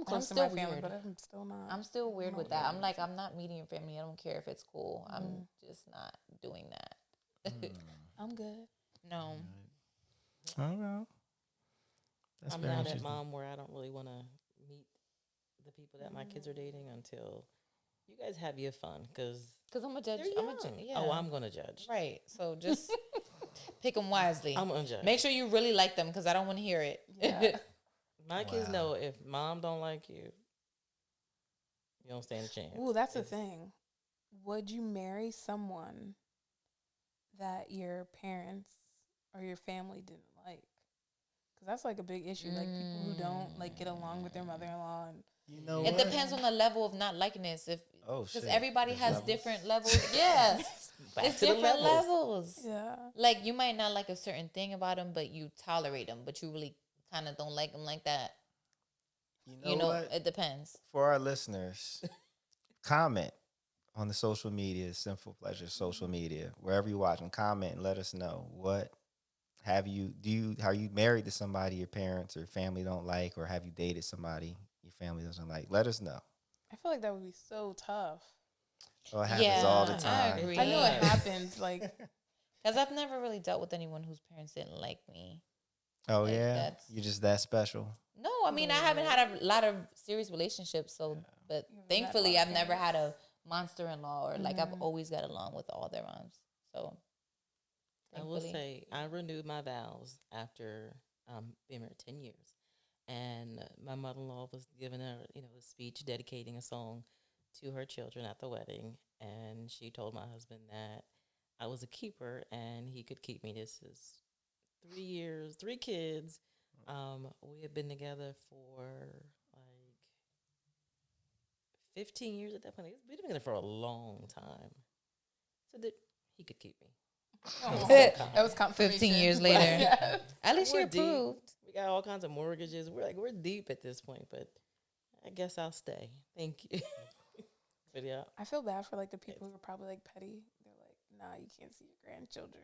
close to still my family, weird. but I'm still not. I'm still weird not with that. weird. I'm like, I'm not meeting your family. I don't care if it's cool. I'm just not doing that. I'm good. No. Oh well. That's I'm very now that interesting. mom where I don't really want to meet the people that my kids are dating until you guys have your fun because Because I'm a judge. they're young. Yeah. Oh, I'm gonna judge. Right. So just pick them wisely. I'm gonna judge. Make sure you really like them because I don't want to hear it. Yeah. My kids Wow. know if mom don't like you, you don't stand a chance. Ooh, that's the It's- thing. Would you marry someone that your parents or your family didn't like? Because that's like a big issue. Like people who don't like get along with their mother-in-law, and You know It what? depends on the level of not liking this. If Oh because shit. everybody There's has levels? different levels. Yeah. back It's to the different levels. levels. Yeah. Like you might not like a certain thing about him, but you tolerate him, but you really kind of don't like him like that. You know what? It depends. For our listeners, comment on the social media, Sinful Pleasures social media, wherever you're watching. Comment and let us know what are you married to somebody your parents or family don't like, or have you dated somebody your family doesn't like? Let us know. I feel like that would be so tough. Oh, it happens Yeah, all the I time. agree. I know it does. happens. Like, Because I've never really dealt with anyone whose parents didn't like me. Oh Like, yeah, that's- you're just that special. No, I mean I haven't had a lot of serious relationships, but You've met thankfully a lot I've of never had a parents. monster-in-law, or like I've always got along with all their moms. So I will thankfully. say I renewed my vows after being married 10 years. And my mother-in-law was giving a speech dedicating a song to her children at the wedding. And she told my husband that I was a keeper and he could keep me. This is 3 years, 3 kids. We had been together for like 15 years at that point. We'd been together for a long time. So that he could keep me. Oh, That that was confirmation. 15 years later. Yes. At least We're you deep. approved. We got all kinds of mortgages. We're deep at this point, but I guess I'll stay. Thank you. But yeah, I feel bad for like the people who are probably like petty. They're like, nah, you can't see your grandchildren.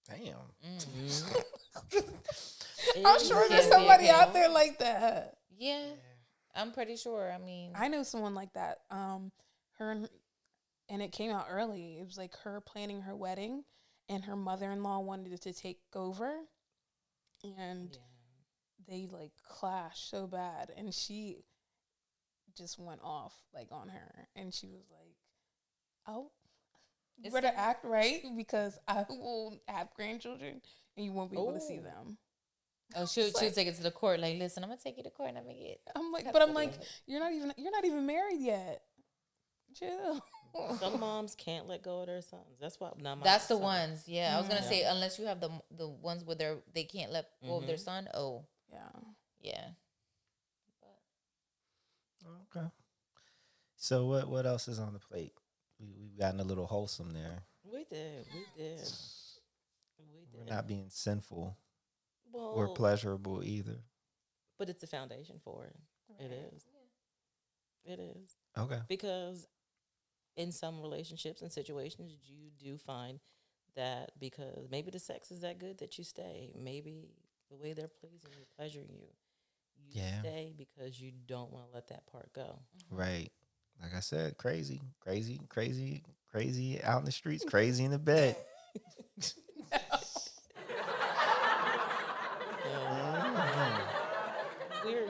Damn. I'm sure there's somebody out there like that. Yeah, I'm pretty sure. I mean, I know someone like that. And it came out early. It was like her planning her wedding, and her mother-in-law wanted to take over, and they like clashed so bad, and she just went off like on her, and she was like, "Oh, you better act right because I will have grandchildren, and you won't be able to see them." oh, she'll take it to the court. Like, listen, I'm gonna take you to court and I'm gonna get. I'm like, you're not even married yet. Chill. Some moms can't let go of their sons. That's why. That's the ones. Yeah, I was gonna Yeah. say unless you have the ones where they can't let go of their son. Oh, Yeah. yeah. Okay. So what else is on the plate? We've gotten a little wholesome there. We did. We're not being sinful Well, or pleasurable either. but it's a foundation for it. It Right. is. It is. Okay. Because in some relationships and situations, you do find that because maybe the sex is that good that you stay. Maybe the way they're pleasing you, pleasuring you, you stay because you don't want to let that part go. Right. Like I said, crazy out in the streets, crazy in the bed.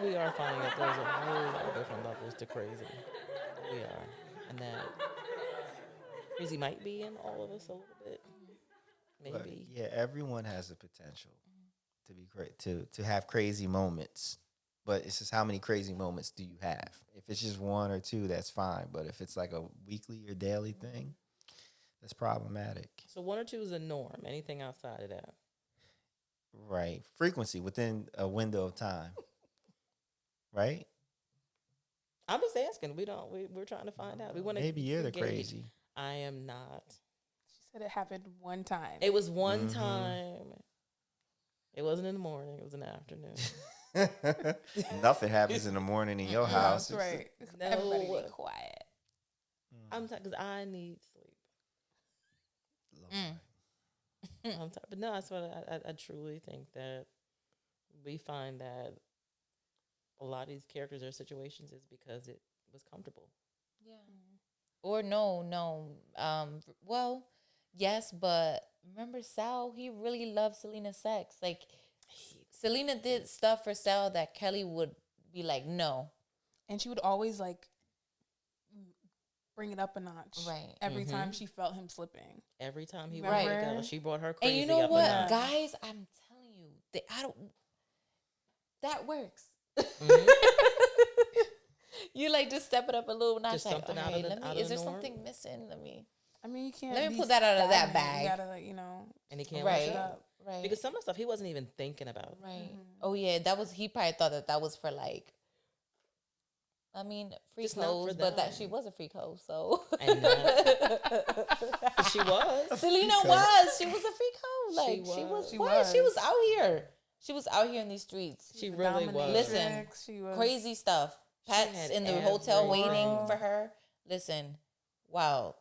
We are finding that there's a whole lot of different levels to crazy. We are. And that crazy might be in all of us a little bit. But, Maybe. yeah, everyone has the potential to be to have crazy moments. But it's just how many crazy moments do you have? If it's just 1 or 2, that's fine. But if it's like a weekly or daily thing, that's problematic. So 1 or 2 is a norm. Anything outside of that. Right. Frequency within a window of time. Right? I'm just asking. We're trying to find out. We want to. Maybe you're the crazy. I am not. She said it happened one time. It was one time. It wasn't in the morning. It was in the afternoon. Nothing happens in the morning in your house. That's right. No. Everybody be quiet. I'm tired because I need sleep. I'm tired. But no, that's what I truly think that we find that a lot of these characters or situations is because it was comfortable. Yeah. Or no. Well, yes, but remember Sal? He really loved Selena's sex. Like, Selena did stuff for Sal that Kelly would be like, no. And she would always like bring it up a notch. Right. Every time she felt him slipping. Every time he Right. went together, she brought her crazy And you know up what, a notch. guys? I'm telling you, that works. You like just step it up a little notch. Just like, something all out of right, the- out of is the there norm? something missing? I mean, you can't. Let me be pull that out of that stagnant. bag. You gotta, like, And he can't Right. rush it up. Right. Because some of the stuff he wasn't even thinking about. Right. Oh yeah, he probably thought that was for like I mean, freak Just not for hoes, but that them. she was a freak hoe, so. And she was. Selena Freak hoe. was. She was a freak hoe. Like, She was. She what? She was was. out here. She was out here in these streets. She really was. Listen, She was Crazy stuff. She Pat's had in the hotel waiting everything. for her. Listen, wow.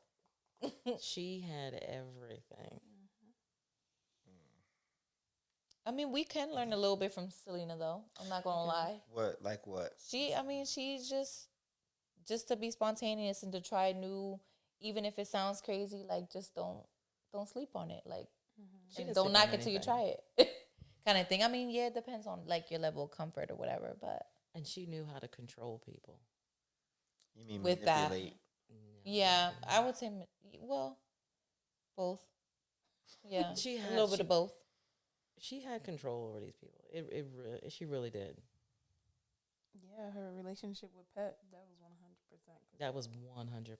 She had everything. I mean, we can learn a little bit from Selena, though. I'm not gonna lie. What? Like what? She's just to be spontaneous and to try new, even if it sounds crazy. Like, just don't sleep on it. Like, She and didn't don't sleep knock on it till you anything. try it, kind of thing. I mean, yeah, it depends on like your level of comfort or whatever. But And she knew how to control people. You mean With that. manipulate? yeah, I would say, well, both. Yeah, She a had- little bit she- of both. She had control over these people. She really did. Yeah, her relationship with Pet, that was 100%. That was 100%.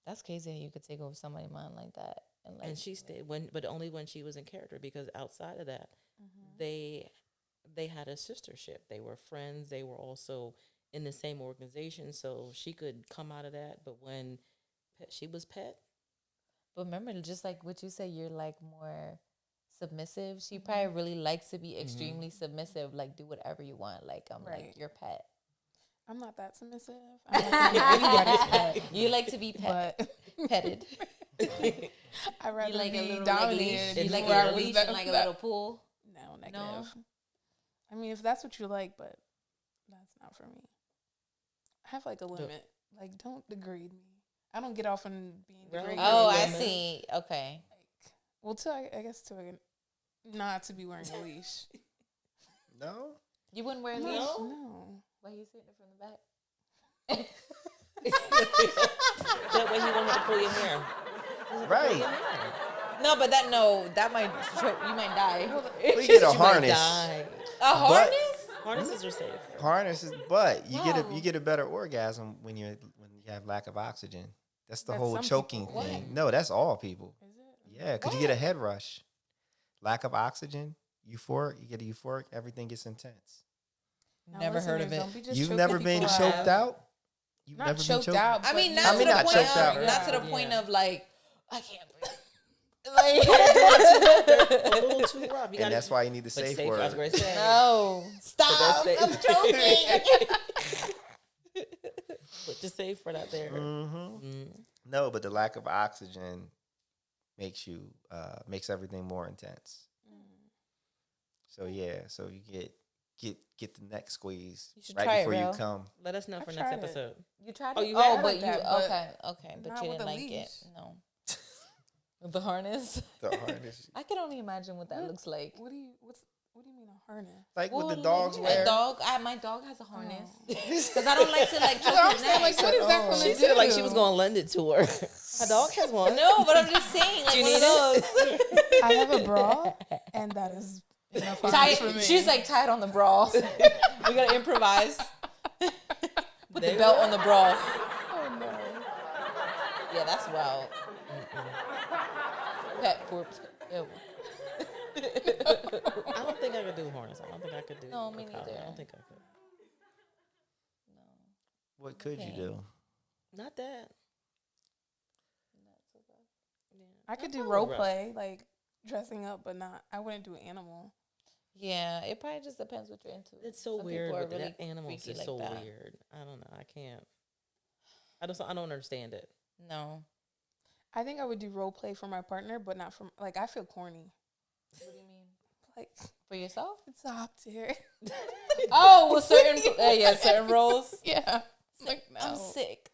That's crazy how you could take over somebody's mind like that. Like, And she stayed but only when she was in character, because outside of that, they had a sistership. They were friends. They were also in the same organization, so she could come out of that. But when she was Pet, But remember, just like what you say, you're like more submissive. She probably really likes to be extremely submissive. Like, do whatever you want. Like, I'm like Right. your pet. I'm not that submissive. I'm not anybody's pet. You like to be But petted. I'd rather You like a be little dominated. leash. You like before I a was leash that- and like a that- little pool. No, negative. I mean, if that's what you like, but that's not for me. I have like a limit. Like, don't degrade me. I don't get off on being Right. degraded. Oh, I limit. see. Okay. Like, well, I guess not to be wearing a leash. No. You wouldn't wear a No. leash? No. Why you sitting from the back? that way you won't have to pull your hair. Right. No, but that might choke. You might die. We get a You might harness. die. A harness? Harnesses are safe. Harnesses, but you Wow. get a better orgasm when you have lack of oxygen. That's the That's whole some choking people. thing. What? No, that's all people. Is it? Yeah, because you get a head rush. Lack of oxygen, euphoric. You get a euphoric. Everything gets intense. Now, Never heard of listeners, it. don't be just You've choking never been people choked out. You've Not never been choked choked out. I mean, but not I to mean, the not point choked out, of, right? not to the Yeah. point of like, I can't breathe. A Like, little too rough. You And gotta, that's why you need the like, safe safe, I was word. gonna say. no, stop! that's I'm it. choking. Put the safe word out there. Mm-hmm. No, but the lack of oxygen makes everything more intense. So yeah, so you get the neck squeeze You should right try it, before you bro. come. Let us know I've for next tried it. episode. You tried Oh, it? you Oh, had but it you like that, but okay, but not you with didn't a like it. leash. No, with the harness. The harness, I can only imagine what that looks like. What do you mean a harness? like Well, what the dogs like, wear. A dog. My dog has a harness Oh. because I don't like to like choke I'm his saying, neck. like, what is that Oh. gonna She do? said it like she was going to lend it to her. Her dog has one. No, but I'm just saying, like Do you one of need those. I have a bra, and that is enough Tie harness for it, me. she's like tied on the bra. We gotta improvise. Put the belt on the bra. oh no. Yeah, that's wild. Pet corpse. Ew. I don't think I could do harness. I don't think I could do. No, me a collar. neither. I don't think I could. What could you Okay. do? Not that. Yeah. I could do That's role rough. play, like dressing up, but not. I wouldn't do animal. Yeah, it probably just depends what you're into. It's so Some weird. people are But really that animals freaky is like so that. weird. I don't know. I can't. I don't understand it. No. I think I would do role play for my partner, but not for like I feel corny. What do you mean? Like For yourself? it's up here. Oh, well, certain roles. Yeah. Like no. I'm sick.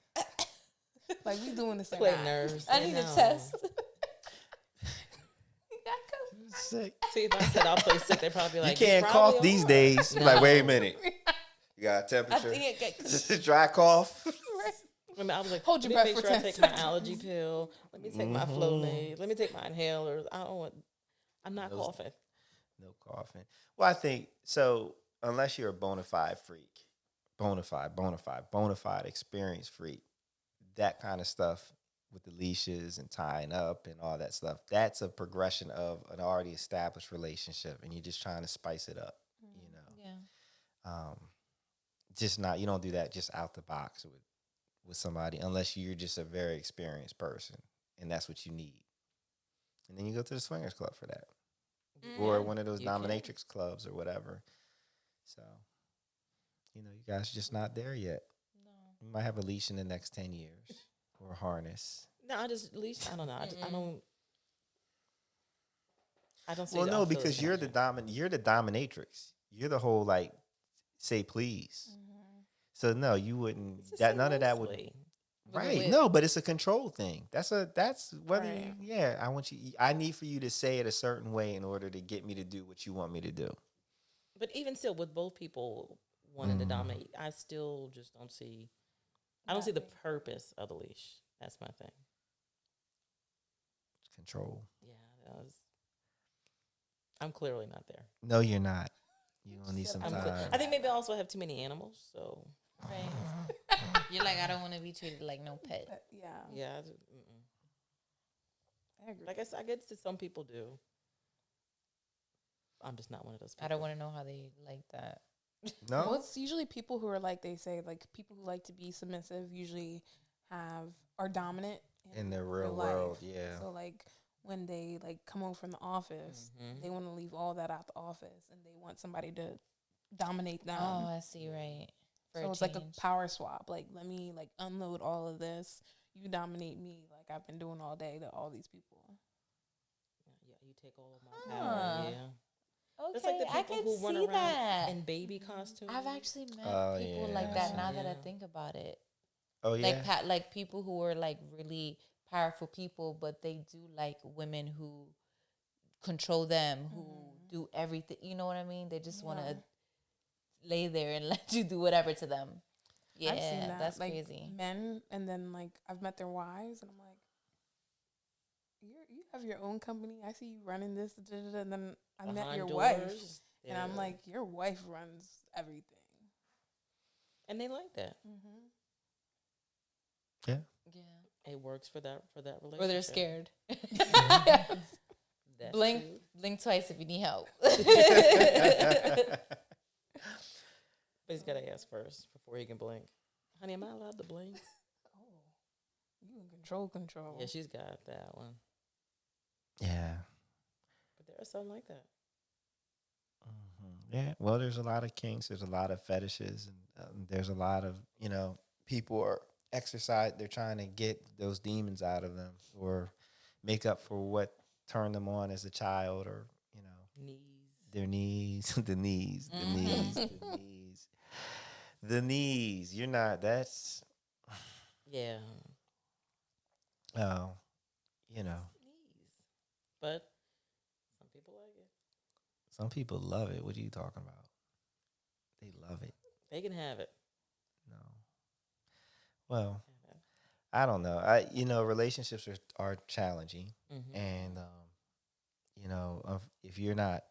Like we doing the same. Play nerves. I need know. a test. Sick. See, if I said I'll play sick, they'd probably be like, you can't probably cough these are. days. You're like, No. wait a minute. You got a I temperature. think it Dry cough. I was like, Hold your let me breath make for sure I 10 take my seconds. allergy pill. Let me take my Flonase. Let me take my inhalers. I don't want. I'm not Those- coughing. No coughing. Well, I think so. Unless you're a bona fide freak, bona fide experience freak, that kind of stuff with the leashes and tying up and all that stuff, that's a progression of an already established relationship, and you're just trying to spice it up, you know. Yeah. just not, you don't do that just out the box with somebody unless you're just a very experienced person and that's what you need. And then you go to the swingers club for that. Or one of those You can. dominatrix clubs or whatever. So, you guys are just not there yet. No. You might have a leash in the next 10 years or a harness. No, I don't know. I don't see. Well, I no, feel because this you're the connection. you're the dominatrix. You're the whole like say please. So no, you wouldn't. It's just That so none of that would. mostly. Right. With- No, but it's a control thing. That's whether Right. I need for you to say it a certain way in order to get me to do what you want me to do. But even still, with both people wanting to dominate, I still just don't see. I don't see the purpose of the leash. That's my thing. Control. Yeah, I'm clearly not there. No, you're not. You gonna need some I'm time. I think maybe I also have too many animals. So Right. You're like, I don't want to be treated like no pet. Yeah. yeah, I agree. like I said, I guess that some people do. I'm just not one of those people. I don't want to know how they like that. Well, No. it's usually people who are like they say like people who like to be submissive usually are dominant In the real life. world, yeah. So like when they like come home from the office, they want to leave all that out the office and they want somebody to dominate them. Oh, I see. Right. For So a it's like a change. power swap. Like let me like unload all of this. You dominate me like I've been doing all day to all these people. Yeah, you take all of my Huh. power. Yeah. Okay, That's like the I people can who run see around that. in baby costumes. I've actually met Oh, people yeah. like that. Now that I Yeah. think about it, Oh yeah. like people who are like really powerful people, but they do like women who control them, who do everything. You know what I mean? They just want to lay there and let you do whatever to them. Yeah, I've seen that. that's like, crazy. Men, and then like I've met their wives, and I'm like, you have your own company. I see you running this, and then I met Behind your doors. wife, and Yeah. I'm like, your wife runs everything. And they like that. Yeah. Yeah. It works for that relationship. Or they're scared. That blink, too. blink twice if you need help. But he's got to ask first before he can blink. Honey, am I allowed to blink? Oh, you in control. Yeah, she's got that one. Yeah. But there are some like that. Yeah. Well, there's a lot of kinks. There's a lot of fetishes, and there's a lot of people are they're trying to get those demons out of them or make up for what turned them on as a child, or Knees. their knees, the knees, the knees. You're not. That's Yeah. oh, Knees. But some people like it. some people love it. What are you talking about? They love it. They can have it. No. Well, I don't know. Relationships are challenging, Mm-hmm. and if you're not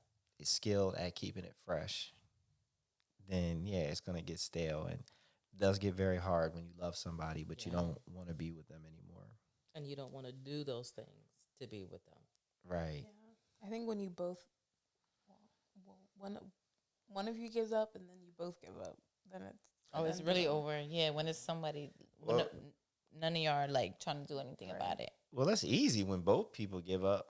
skilled at keeping it fresh, then yeah, it's gonna get stale, and it does get very hard when you love somebody, but you Yeah. don't want to be with them anymore. And you don't want to do those things to be with them. Right. Yeah, I think when you both, one of you gives up and then you both give up, then it's It's really over. Yeah, when it's somebody, Well- none of y'all are like trying to do anything about it. Well, that's easy when both people give up.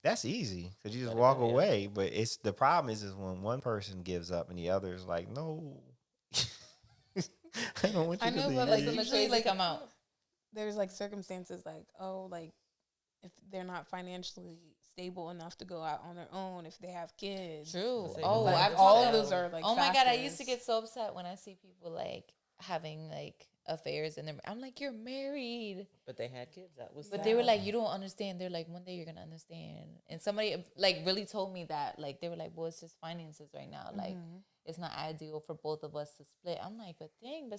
That's easy because you just Let it walk go, yeah. away. But it's the problem is when one person gives up and the other is like, no, I don't want you I to know, leave. but, Like like, the usually, crazy like, come out. There's like circumstances like if they're not financially stable enough to go out on their own, if they have kids. True. Say Oh, like, I've all talked of about- those are like. Oh my god, I used to factors. get so upset when I see people like having like affairs and I'm like, you're married. But they had kids. That was But they were like, you don't understand. They're like, one day you're gonna understand. And somebody like really told me that. Like they were like, well, it's just finances right now. Like it's not ideal for both of us to split. I'm like, but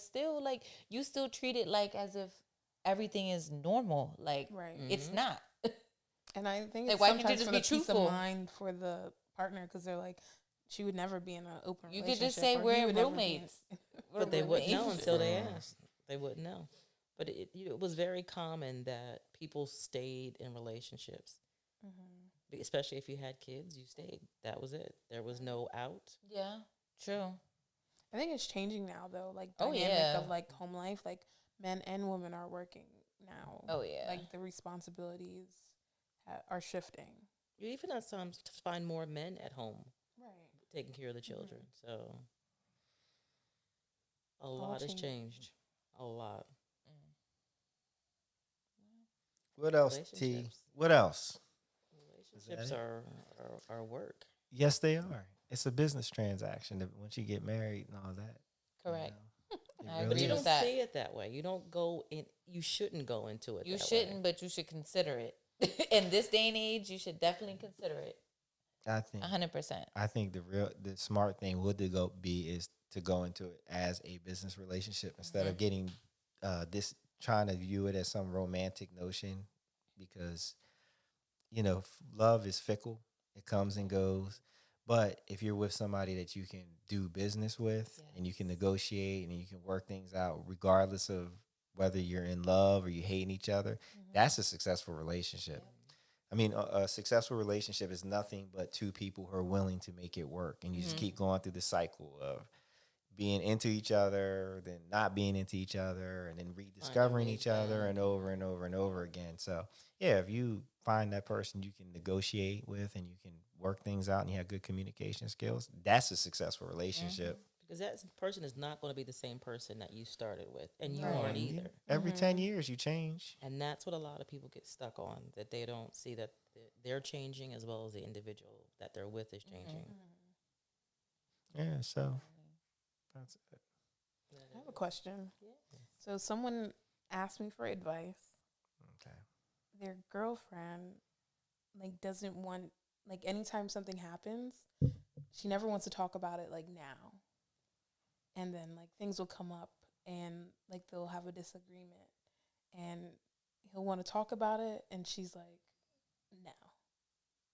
still, like you still treat it like as if everything is normal. Like Right. it's not. And I think Like, it's why can't you sometimes just for be the peace truthful? of mind for the partner because they're like, she would never be in an open You relationship. could just say or he we're would never be in- roommates. But they wouldn't know roommates. until they asked. They wouldn't know. But it was very common that people stayed in relationships. Especially if you had kids, you stayed. That was it. There was no out. Yeah, true. I think it's changing now though. Like Oh, dynamic yeah. of like home life, like men and women are working now. Oh, yeah. Like the responsibilities are shifting. You even at times find more men at home Right. taking care of the children. So a All lot has changing. changed. A lot. What else, T? Relationships. What else? Relationships it? are work. Yes, they are. It's a business transaction once you get married and all that. Correct. It I But agree you with don't that. see it that way. You don't go in. You shouldn't go into it. You that shouldn't, way. but you should consider it. In this day and age, you should definitely consider it. I think 100%. I think the smart thing would is to go into it as a business relationship instead of getting this trying to view it as some romantic notion, because love is fickle. It comes and goes. But if you're with somebody that you can do business with and you can negotiate and you can work things out regardless of whether you're in love or you hating each other, that's a successful relationship. I mean, a successful relationship is nothing but two people who are willing to make it work. And you just keep going through the cycle of being into each other, then not being into each other, and then rediscovering each other and over and over and over again. So, yeah, if you find that person you can negotiate with and you can work things out and you have good communication skills, that's a successful relationship. Because that person is not going to be the same person that you started with, and you Right. aren't either. Every 10 years, you change. And that's what a lot of people get stuck on, that they don't see that they're changing as well as the individual that they're with is changing. Yeah, so that's it. I have a question. So someone asked me for advice. Okay. Their girlfriend doesn't want, anytime something happens, she never wants to talk about it now. And then things will come up and they'll have a disagreement and he'll want to talk about it and she's like, no,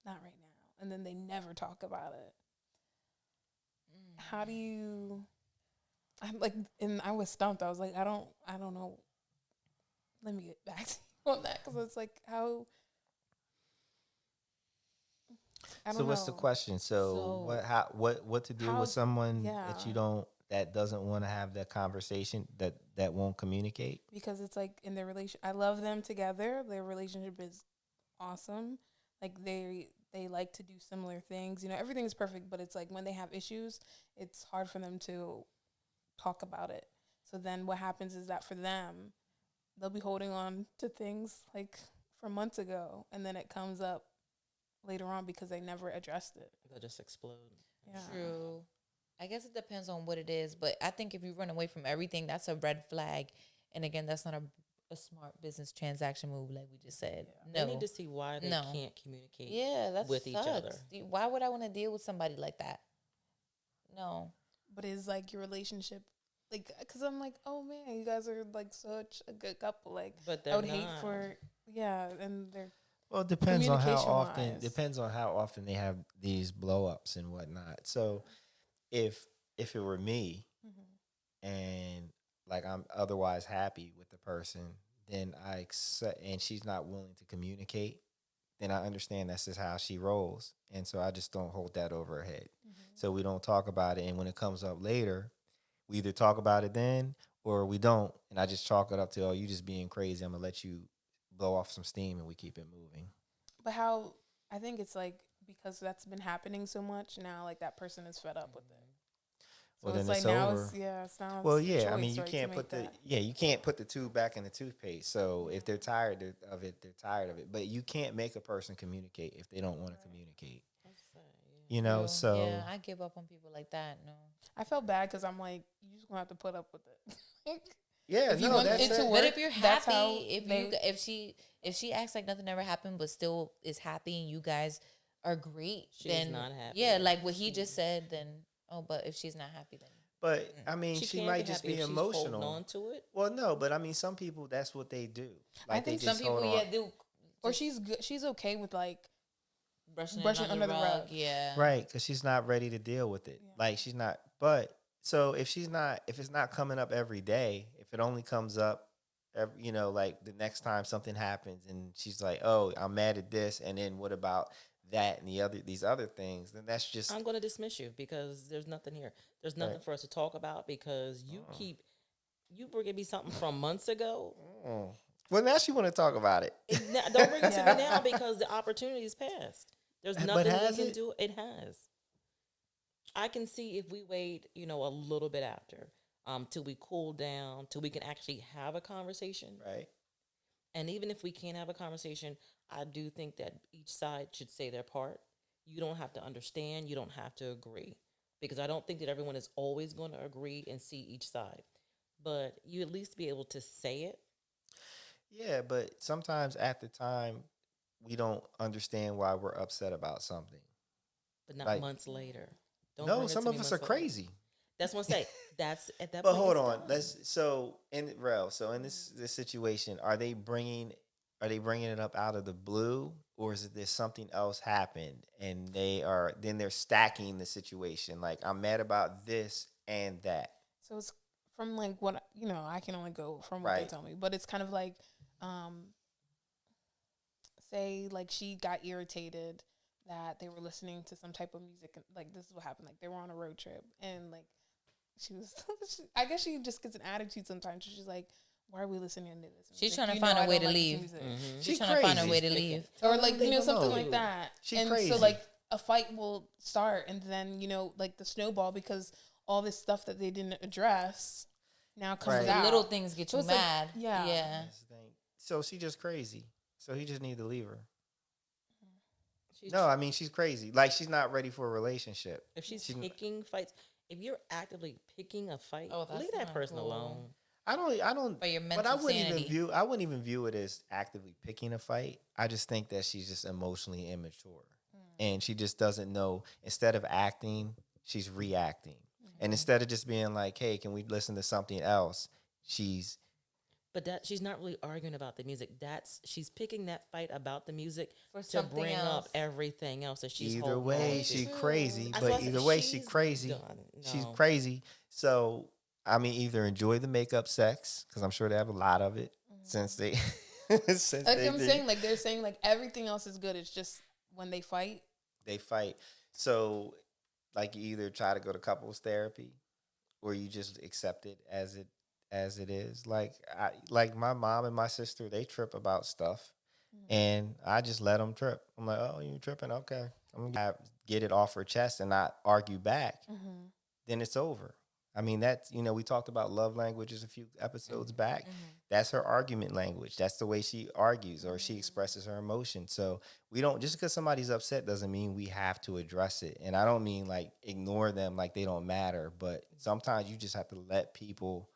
not right now. And then they never talk about it. How do you? And I was stumped. I was like, I don't know. Let me get back to you on that, because it's how. I don't So what's know. the question? So what to do with someone that that doesn't want to have that conversation, that won't communicate? Because it's in their relation. I love them together. Their relationship is awesome. They like to do similar things. Everything is perfect, but it's when they have issues, it's hard for them to talk about it. So then what happens is that for them, they'll be holding on to things from months ago, and then it comes up later on because they never addressed it. They'll just explode. Yeah. True. I guess it depends on what it is, but I think if you run away from everything, that's a red flag. And again, that's not a smart business transaction move, like we just said. They No. need to see why they can't communicate with each other. Why would I want to deal with somebody like that? No. But it's your relationship, because I'm oh man, you guys are such a good couple. But I would they're hate not. for and they're Well, it depends on how often. Communication-wise. Depends on how often they have these blow ups and whatnot. So, if it were me, and I'm otherwise happy with the person, then I accept, and she's not willing to communicate, then I understand that's just how she rolls, and so I just don't hold that over her head. So we don't talk about it, and when it comes up later, we either talk about it then or we don't, and I just chalk it up to, oh, you just being crazy. I'm gonna let you blow off some steam and we keep it moving. But how I think it's because that's been happening so much now, that person is fed up with it. So Well, it's then it's now over. it's now. Well, it's the yeah, I mean, choice, you right, can't to put make you can't put the tube back in the toothpaste. So if they're tired of it, they're tired of it. But you can't make a person communicate if they don't want to communicate. True. So Yeah, I give up on people like that. No. I felt bad because I'm you just gonna have to put up with it. yeah, if you no, went that's into it. work, But if you're that's how happy, if she acts like nothing ever happened, but still is happy, and you guys are great, She's then not happy. yeah, like what he just said. Then but if she's not happy, then But I mean, she can't might be just happy be if she's holding emotional. on to it. Well, no, but I mean, some people that's what they do. I think they some just people hold on. do. or she's good. She's okay with brushing brushing it under the rug. Yeah, Right, because she's not ready to deal with it. Yeah. She's not. But so if it's not coming up every day, if it only comes up, the next time something happens, and she's like, "Oh, I'm mad at this," and then what about that and these other things, then that's just I'm going to dismiss you because there's nothing here. There's nothing right. for us to talk about because you bringing me something from months ago. Mm. Well, now she want to talk about it. Don't bring it to me Yeah. now because the opportunity is past. There's But nothing we has can it? do. It has. I can see if we wait, a little bit after, till we cool down, till we can actually have a conversation. Right. And even if we can't have a conversation, I do think that each side should say their part. You don't have to understand. You don't have to agree. Because I don't think that everyone is always going to agree and see each side. But you at least be able to say it. Yeah, but sometimes at the time we don't understand why we're upset about something. But not Like, months later. Don't no, bring it some to of me us are months later. crazy. That's what I say. That's at that But point. hold it's on, done. let's so in this situation, are they bringing it up out of the blue, or is it there's something else happened and they're stacking the situation? Like, I'm mad about this and that. So it's from like what I can only go from what they Right. tell me, but it's kind of like, say like she got irritated that they were listening to some type of music, and like this is what happened. Like they were on a road trip, and like she was, I guess she just gets an attitude sometimes. She's like, "Why are we listening to this?" She's music? trying to You find know a I way don't to like this leave. music." She She's trying to find a crazy. way to leave. Or like They don't something know. like that. She and crazy. so like a fight will start, and then like the snowball, because all this stuff that they didn't address now comes Right. out. Little things get So you it's like, mad. yeah. Yeah. That's the thing. So she just crazy. So he just need to leave her. She's, No, I mean she's crazy. Like, she's not ready for a relationship. if she's She- picking fights, if you're actively picking a fight, Oh, that's leave that not person cool. alone. I don't. For your But mental sanity. I wouldn't even view it as actively picking a fight. I just think that she's just emotionally immature, and she just doesn't know. Instead of acting, she's reacting, and instead of just being like, "Hey, can we listen to something else?" She's But that she's not really arguing about the music. She's picking that fight about the music For to something bring else. up everything else that she's either holding way on to. she True. crazy, That's but why I either said way she she's crazy. done. She's No. crazy. So I mean, either enjoy the makeup sex because I'm sure they have a lot of it since they since Like they I'm did. saying, like they're saying, like everything else is good. It's just when they fight. They fight. So, like, you either try to go to couples therapy, or you just accept it as it is. Like my mom and my sister, they trip about stuff, and I just let them trip. I'm like, oh, you tripping? Okay, I'm gonna get it off her chest and not argue back. Mm-hmm. Then it's over. I mean, that's, we talked about love languages a few episodes back. That's her argument language. That's the way she argues or she expresses her emotion. So we don't, just because somebody's upset doesn't mean we have to address it. And I don't mean like ignore them like they don't matter, but sometimes you just have to let people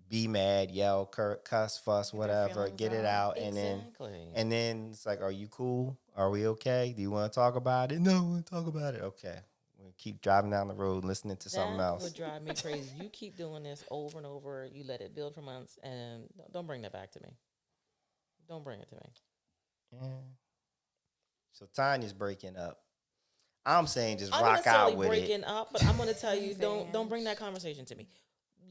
be mad, yell, cuss, fuss, Get their whatever, feelings get it out. out. Exactly. And then it's like, are you cool? Are we okay? Do you want to talk about it? No, I want to talk about it. Okay. We'll keep driving down the road, listening to something That else. would drive me crazy. You keep doing this over and over. You let it build for months, and don't bring that back to me. Don't bring it to me. Yeah. So Tanya's breaking up. I'm saying just I'm not rock out necessarily with breaking it. up, but I'm going to tell What are you, you don't saying? bring that conversation to me.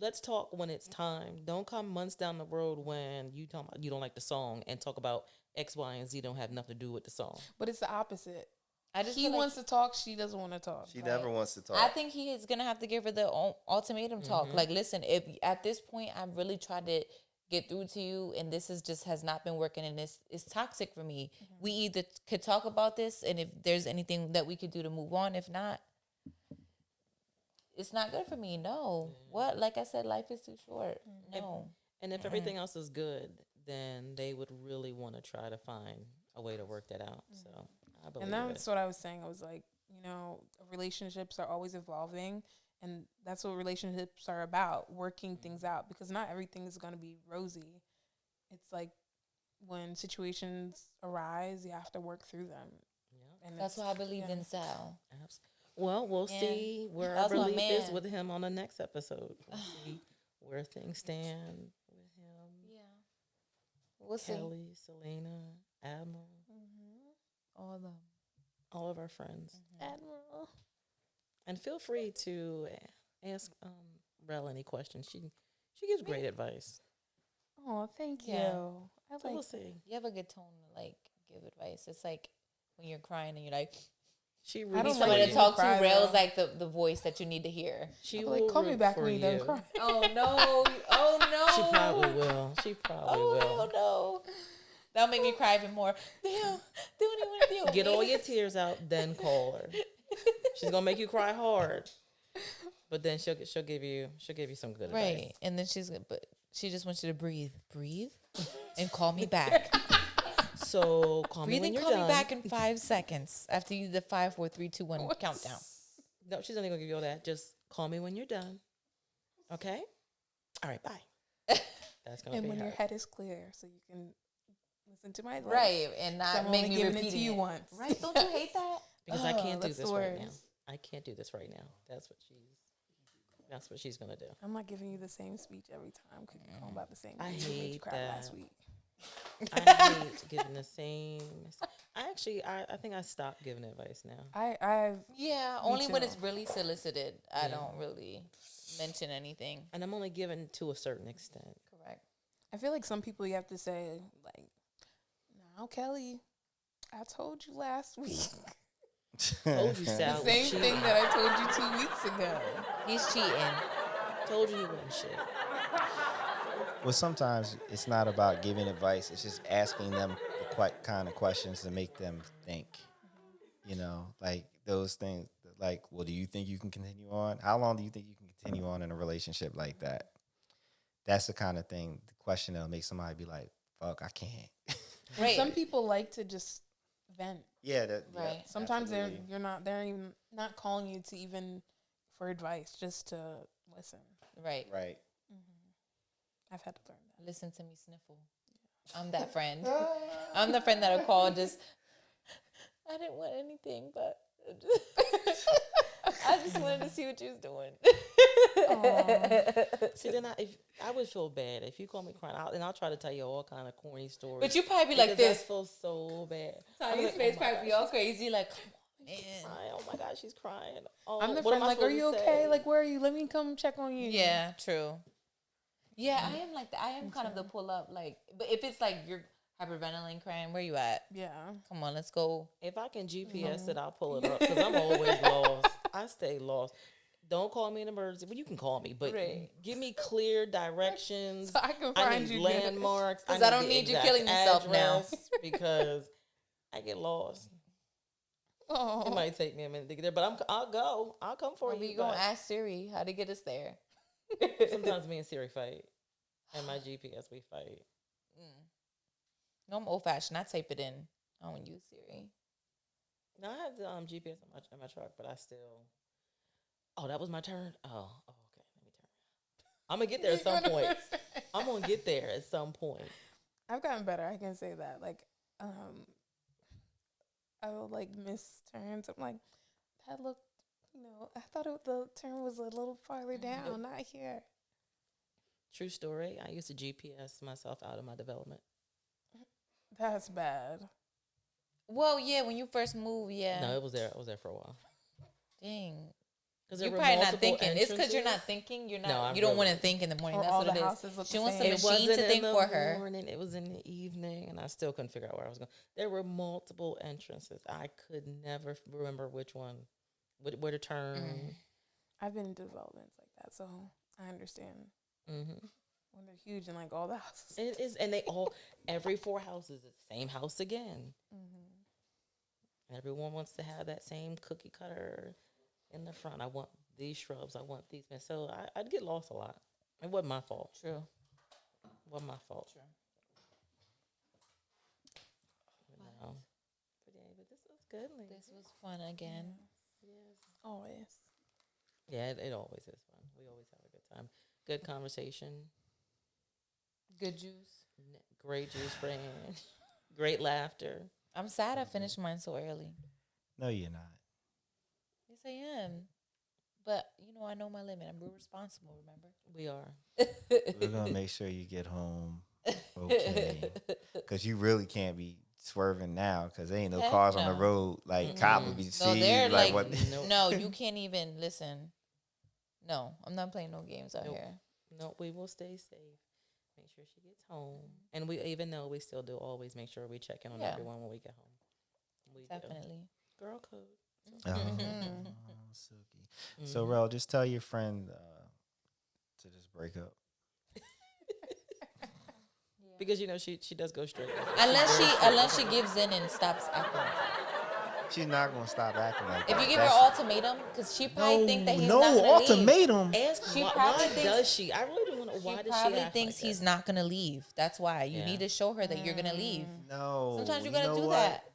Let's talk when it's time. Don't come months down the road when you don't like the song and talk about X, Y, and Z don't have nothing to do with the song. But it's the opposite. I just He feel like wants to talk. She doesn't want to talk. She never wants to talk. I think he is gonna have to give her the ultimatum talk. Like, listen, if at this point I've really tried to get through to you, and this is just has not been working, and it's toxic for me. We either could talk about this, and if there's anything that we could do to move on. If not, it's not good for me. No, what? Like I said, life is too short. No, And if everything else is good, then they would really want to try to find a way to work that out. So I believe And that's it. what I was saying. I was like, relationships are always evolving. And that's what relationships are about, working things out. Because not everything is going to be rosy. It's like when situations arise, you have to work through them. Yeah. And that's it's- why I believe yeah. in Sal. Well, we'll Yeah. see where our That's my belief is man. with him on the next episode. We'll see where things stand with him. Yeah, we'll see. Kelly, Selena, Admiral, All of them. all of our friends. Admiral. And feel free to ask Rel any questions. She gives great advice. Oh, thank you. Yeah. I So we'll like see. You have a good tone to like give advice. It's like when you're crying and you're like, She I really don't someone like to it. talk Cry, to. Rail's though. like the voice that you need to hear. She Like, will call me root back for when you're you. done crying. Oh no! Oh no! She probably will. She probably will. Oh no! That'll make me cry even more. Damn! Don't even want to deal with Get me. all your tears out, then call her. She's gonna make you cry hard, but then she'll give you some good Right, advice. and then but she just wants you to breathe, and call me back. So call me Breathe when and you're call done. me back in 5 seconds after you do the 5, 4, 3, 2, 1 countdown. No, she's only gonna give you all that. Just call me when you're done. Okay. All right. Bye. That's gonna And be when her. your head is clear, so you can listen to my advice. Right, and So not I'm make only me giving repeat it to you once. Right? Don't you hate that? Because I can't do that's the this right now. worst. I can't do this right now. That's what she's gonna do. I'm not giving you the same speech every time because you're calling about the same I thing that made you hate cry last that. week. I hate giving the same. I think I stopped giving advice now. I've Yeah, Me only when too. it's really solicited. I Yeah. don't really mention anything. And I'm only giving to a certain extent. Correct. I feel like some people you have to say like, "Now, Kelly, I told you last week Told you the Sal was same cheating. thing that I told you 2 weeks ago." He's cheating. Told you he wasn't shit. Well, sometimes it's not about giving advice. It's just asking them the kind of questions to make them think. You know, like those things. Like, well, do you think you can continue on? How long do you think you can continue on in a relationship like that? That's the kind of thing, the question that'll make somebody be like, fuck, I can't. Right. Some people like to just vent. Yeah, Right. Sometimes absolutely. they're even not calling you to even for advice, just to listen. Right. Right. I've had to learn that. Listen to me sniffle. I'm that friend. I'm the friend that'll call just, I didn't want anything, but I just wanted to see what you was doing. See, then I would feel bad if you call me crying out, and I'll try to tell you all kind of corny stories. But you probably be like because this. I feel so bad. So I'm your like, face oh my probably be gosh, all crazy, like, come on, man. she's crying. Oh my God, she's crying. Oh, I'm the what am friend I like, "Are supposed you to okay? say?" Like, where are you? Let me come check on you." Yeah, true. Yeah, I am like that. I am kind of the pull up, like, but if it's like you're hyperventilating, crying, where you at? Yeah. Come on, let's go. If I can GPS it, I'll pull it up because I'm always lost. I stay lost. Don't call me an emergency. Well, you can call me, but Right. give me clear directions. So I can I find need you landmarks. 'Cause I don't the need you exact killing yourself now. address because I get lost. Oh. It might take me a minute to get there, but I'll go. I'll come for We you. gonna but ask Siri how to get us there. sometimes me and Siri fight, and my GPS we fight. No, I'm old fashioned. I type it in. I don't use Siri. No, I have the GPS in my truck, but I still. Oh, that was my turn. Oh, okay. Let me turn. I'm gonna get there at some point. I'm gonna get there at some point. I've gotten better. I can say that. Like, I will like miss turns. I'm like, that looked, I thought the turn was a little farther down, not here. True story. I used to GPS myself out of my development. That's bad. Well, yeah, when you first move, yeah. No, it was there. I was there for a while. Dang. Because You're probably not thinking. It's because you're not thinking. You're not. No, I you don't want to really- think in the morning. Or That's all what the it is. houses look She the wants same. the machine to think for her. Morning, it was in the evening, and I still couldn't figure out where I was going. There were multiple entrances. I could never remember which one, where to turn. I've been in developments like that, so I understand Mm-hmm. when they're huge and like all the houses. It is, and they all every 4 houses, it's the same house again. Mm-hmm. Everyone wants to have that same cookie cutter in the front. I want these shrubs. I want these. So I'd get lost a lot. It wasn't my fault. True. It wasn't my fault. True. No. But yeah, but this was good. Ladies. This was fun again. Yes. Always. Yeah, it always is fun. We always have a good time. Good conversation. Good juice. Great juice brand. Great laughter. I'm sad I finished mine so early. No, you're not. Yes, I am. But I know my limit. I'm real responsible. Remember? We are. We're gonna make sure you get home okay, because you really can't be swerving now because there ain't no Heck cars on the no. road. Like cop would be No, seeing they're you like like, what? Nope. no, you can't even listen. No, I'm not playing no games out Nope. here. No, we will stay safe. Make sure she gets home. And we, even though we still do always make sure we check in on Yeah. everyone when we get home. We do. Definitely. Girl code. Oh, silky. So, Rel, just tell your friend to just break up. Because she does go straight. Unless she gives in and stops acting like that. She's not gonna stop acting like that. If you give her ultimatum, because she probably think that he's not gonna leave. ultimatum. Ask She why, probably why thinks- does she? I really do want to know She why does she probably act thinks like he's that? not gonna leave. That's why you Yeah. need to show her that you're gonna leave. No. Sometimes you know gotta do what? that.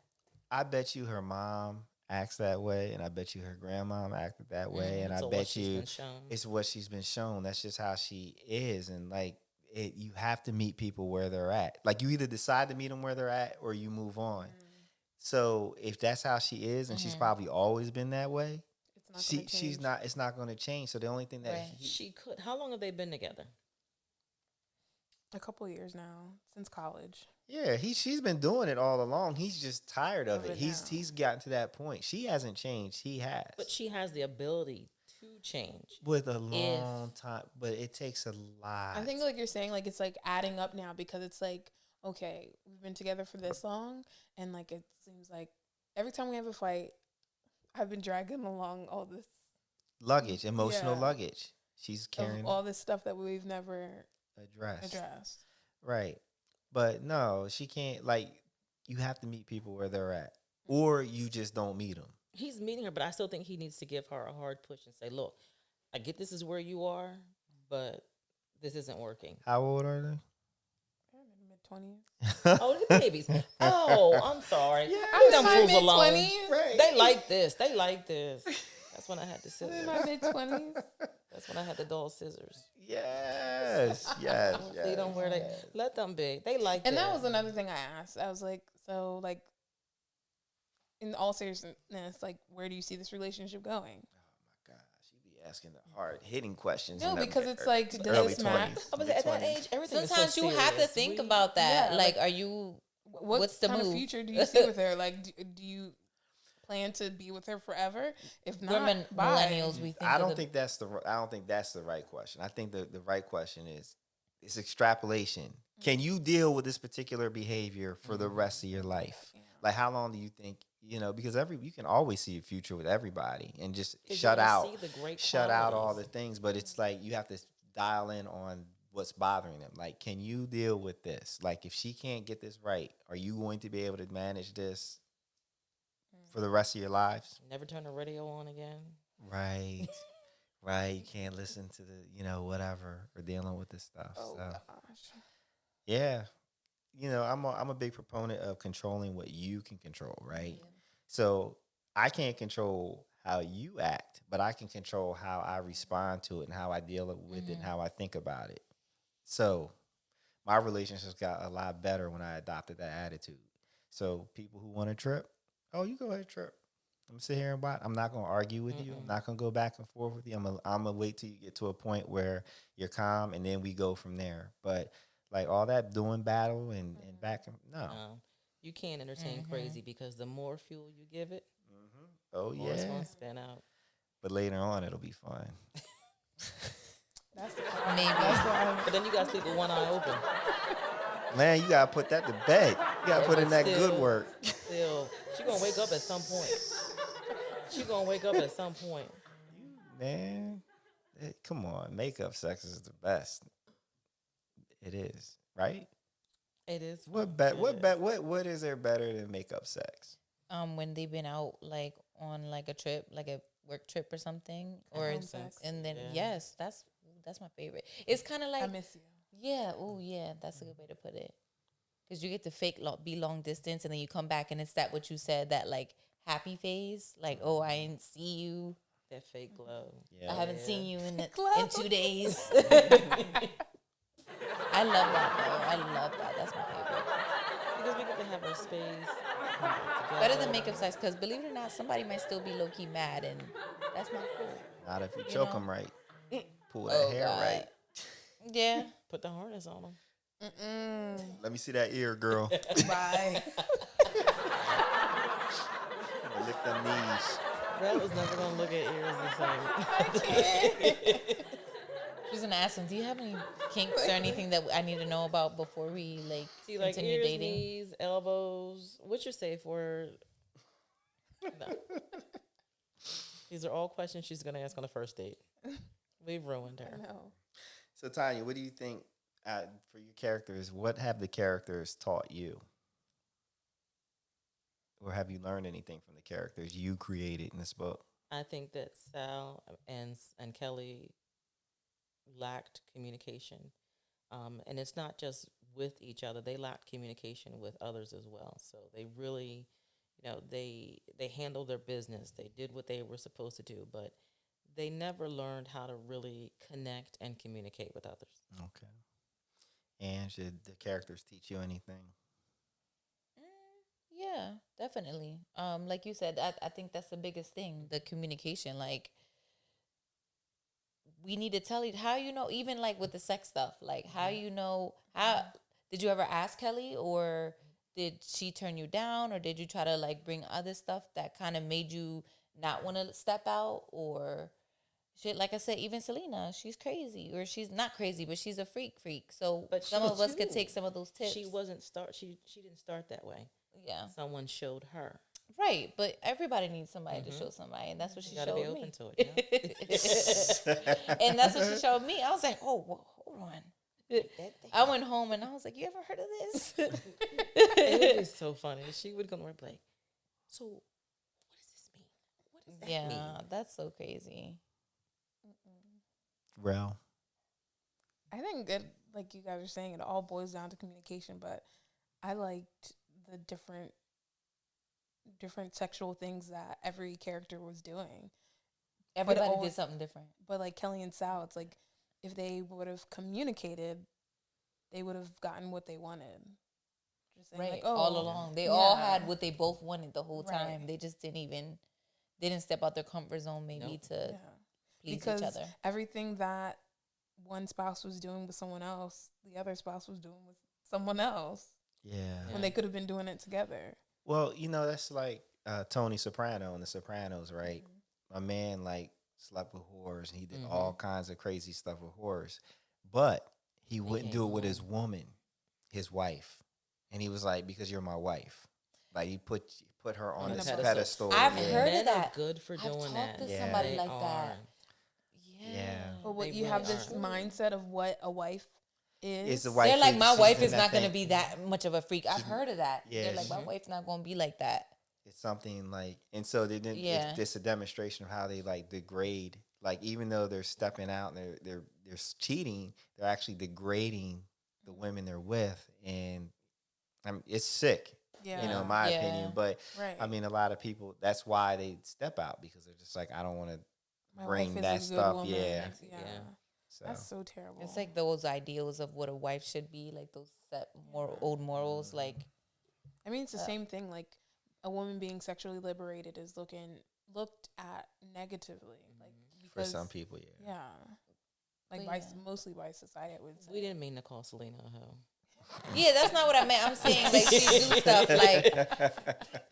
I bet you her mom acts that way, and I bet you her grandmom acted that way, and I So what bet she's you been shown. it's what she's been shown. That's just how she is, and like you have to meet people where they're at. Like you either decide to meet them where they're at, or you move on. So if that's how she is, and she's probably always been that way, It's not gonna she's change. not. It's not going to change. So the only thing that Right. She could. How long have they been together? A couple years now, since college. yeah, she's been doing it all along. He's just tired of Of it. it He's now. he's gotten to that point. She hasn't changed. He has. But she has the ability to change. with a long time, but it takes a lot. I think like you're saying, like it's like adding up now because it's like, okay, we've been together for this long, and like it seems like every time we have a fight, I've been dragging along all this luggage, emotional Yeah. luggage. She's carrying of all this stuff that we've never addressed. addressed. Right. But no, she can't. Like, you have to meet people where they're at, or you just don't meet them. He's meeting her, but I still think he needs to give her a hard push and say, "Look, I get this is where you are, but this isn't working." How old are they? Mid-20s. Oh, the babies. Oh, I'm sorry. Yeah, I'm them in my fools alone. mid-20s. Right. They like this. They like this. That's when I had the I'm in scissors. my mid-20s. That's when I had the dull scissors. Yes, yes, yes. They don't wear they. Let them be. They like And that was another thing I asked. I was like, so like, in all seriousness, like, where do you see this relationship going? Gosh, you be asking the hard hitting questions. No, in the because it's like, does early this match? 20s, I was at that mid-20s. age. Everything is Sometimes so you have to serious. think We- about that. Yeah, like, like- are you? What What's the kind move? of future do you see with her? Like, do you plan to be with her forever? If not, We're bye. millennials. We think I of don't the- think that's the right question. I think the right question is it's extrapolation. Can you deal with this particular behavior for the rest of your life? Yeah. Like how long do you think, because you can always see a future with everybody and just 'Cause shut you're gonna out see the great shut out all the qualities. things, but it's like you have to dial in on what's bothering them. Like, can you deal with this? Like, if she can't get this right, are you going to be able to manage this for the rest of your lives? Never turn the radio on again. Right. Right. You can't listen to the, whatever, or dealing with this stuff. Oh So, gosh. yeah. I'm a big proponent of controlling what you can control, right? So I can't control how you act, but I can control how I respond to it and how I deal with it and how I think about it. So my relationships got a lot better when I adopted that attitude. So people who want to trip, oh, you go ahead, trip. I'm gonna sit here and watch. I'm not gonna argue with you. I'm not gonna go back and forth with you. I'm gonna wait till you get to a point where you're calm, and then we go from there. But like all that doing battle and back and no. You can't entertain crazy because the more fuel you give it, Oh the more it's yeah. gonna spin out. But later on, it'll be fun. That's the problem. Maybe. That's why But then you gotta sleep with one eye open. Man, you gotta put that to bed. You gotta put in that good Still- work. Still, she gonna wake up at some point. She gonna wake up at some point. Man, come on. Makeup sex is the best. It is, right? It is. What fun. It is. what is there better than makeup sex? When they've been out like on like a trip, like a work trip or something, or home sex. and then Yeah. yes, that's my favorite. It's kind of I like miss you. yeah, oh yeah, that's a good way to put it. Because you get to be long distance, and then you come back, and it's that what you said, that like happy phase, like oh I didn't see you, That fake glow. Yeah. I haven't seen you in Glow. 2 days. I love that though. I love that. That's my favorite. Because we get to have our space. Better than makeup sex, because believe it or not, somebody might still be low key mad, and that's not cool. Not if you You choke know? them right. Pull that Oh, hair God. right. Yeah. Put the harness on them. Let me see that ear, girl. Bye. Lick them knees. Red was never gonna look at ears the same. She's gonna ask him, do you have any kinks or anything that I need to know about before we See, like continue ears, dating? knees, elbows. What's your safe word? No. These are all questions she's going to ask on the first date. We've ruined her. I know. So, Tanya, what do you think for your characters? What have the characters taught you? Or have you learned anything from the characters you created in this book? I think that Sal and Kelly lacked communication. And it's not just with each other. They lacked communication with others as well. So they really, they handled their business. They did what they were supposed to do, but they never learned how to really connect and communicate with others. Okay. And should the characters teach you anything? Yeah, definitely. Like you said, I think that's the biggest thing, the communication. Like, we need to tell you how, even like with the sex stuff, like how did you ever ask Kelly, or did she turn you down, or did you try to like bring other stuff that kind of made you not want to step out, or shit? Like I said, even Selena, she's crazy, or she's not crazy, but she's a freak. So But some of us could take some of those tips. She didn't start that way. Yeah. Someone showed her. Right, but everybody needs somebody to show somebody, and that's what she You gotta showed be me. open to it. And that's what she showed me. I was like, oh, well, hold on. I went home and I was like, you ever heard of this? It is so funny. She would go to work like, so what does this mean? What does that mean? Yeah, that's so crazy. Rel? I think it, like you guys are saying, it all boils down to communication, but I liked the different sexual things that every character was doing. Everybody did something different. But like Kelly and Sal, it's like if they would have communicated, they would have gotten what they wanted. Just saying, Right, like, oh, all along. They all had what they both wanted the whole time. Right. They just didn't step out their comfort zone maybe to please because each other. everything that one spouse was doing with someone else, the other spouse was doing with someone else. Yeah. When they could have been doing it together. Well, that's like Tony Soprano in The Sopranos, right? A man like slept with whores, and he did all kinds of crazy stuff with whores, but he wouldn't do it with his woman, his wife, and he was like, "Because you're my wife." Like he put her on this pedestal. I've heard Men of that. are good for doing that. To somebody like that. Yeah. But what They you really have this are. mindset of what a wife is. It's a wife. They're like, my she's wife in is that not going to thing. be that much of a freak. I've heard of that. Yeah, They're like, my wife's not going to be like that. It's something like, and so they didn't. Yeah. It's a demonstration of how they like degrade. Like even though they're stepping out and they're cheating, they're actually degrading the women they're with, and it's sick. Yeah. In my opinion. But Right. I mean, a lot of people. That's why they step out, because they're just like, I don't want to My bring wife is that a good stuff. woman. Yeah. Yeah. So That's so terrible. It's like those ideals of what a wife should be, like those set old morals. Like, I mean, it's the same thing. Like a woman being sexually liberated is looked at negatively. Like for because, some people, yeah, like But mostly by society, I would say. We didn't mean to call Selena a hoe. yeah, that's not what I meant. I'm saying like she do stuff like,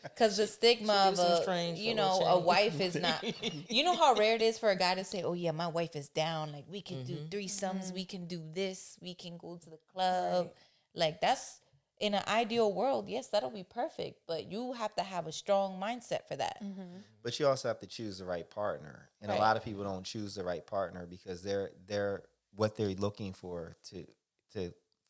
because the stigma of She do some strange a little a shit. wife is not. You know how rare it is for a guy to say, "Oh yeah, my wife is down. Like we can do threesomes, we can do this, we can go to the club." Right. Like that's in an ideal world. Yes, that'll be perfect, but you have to have a strong mindset for that. But you also have to choose the right partner, and a Right. lot of people don't choose the right partner because they're what they're looking for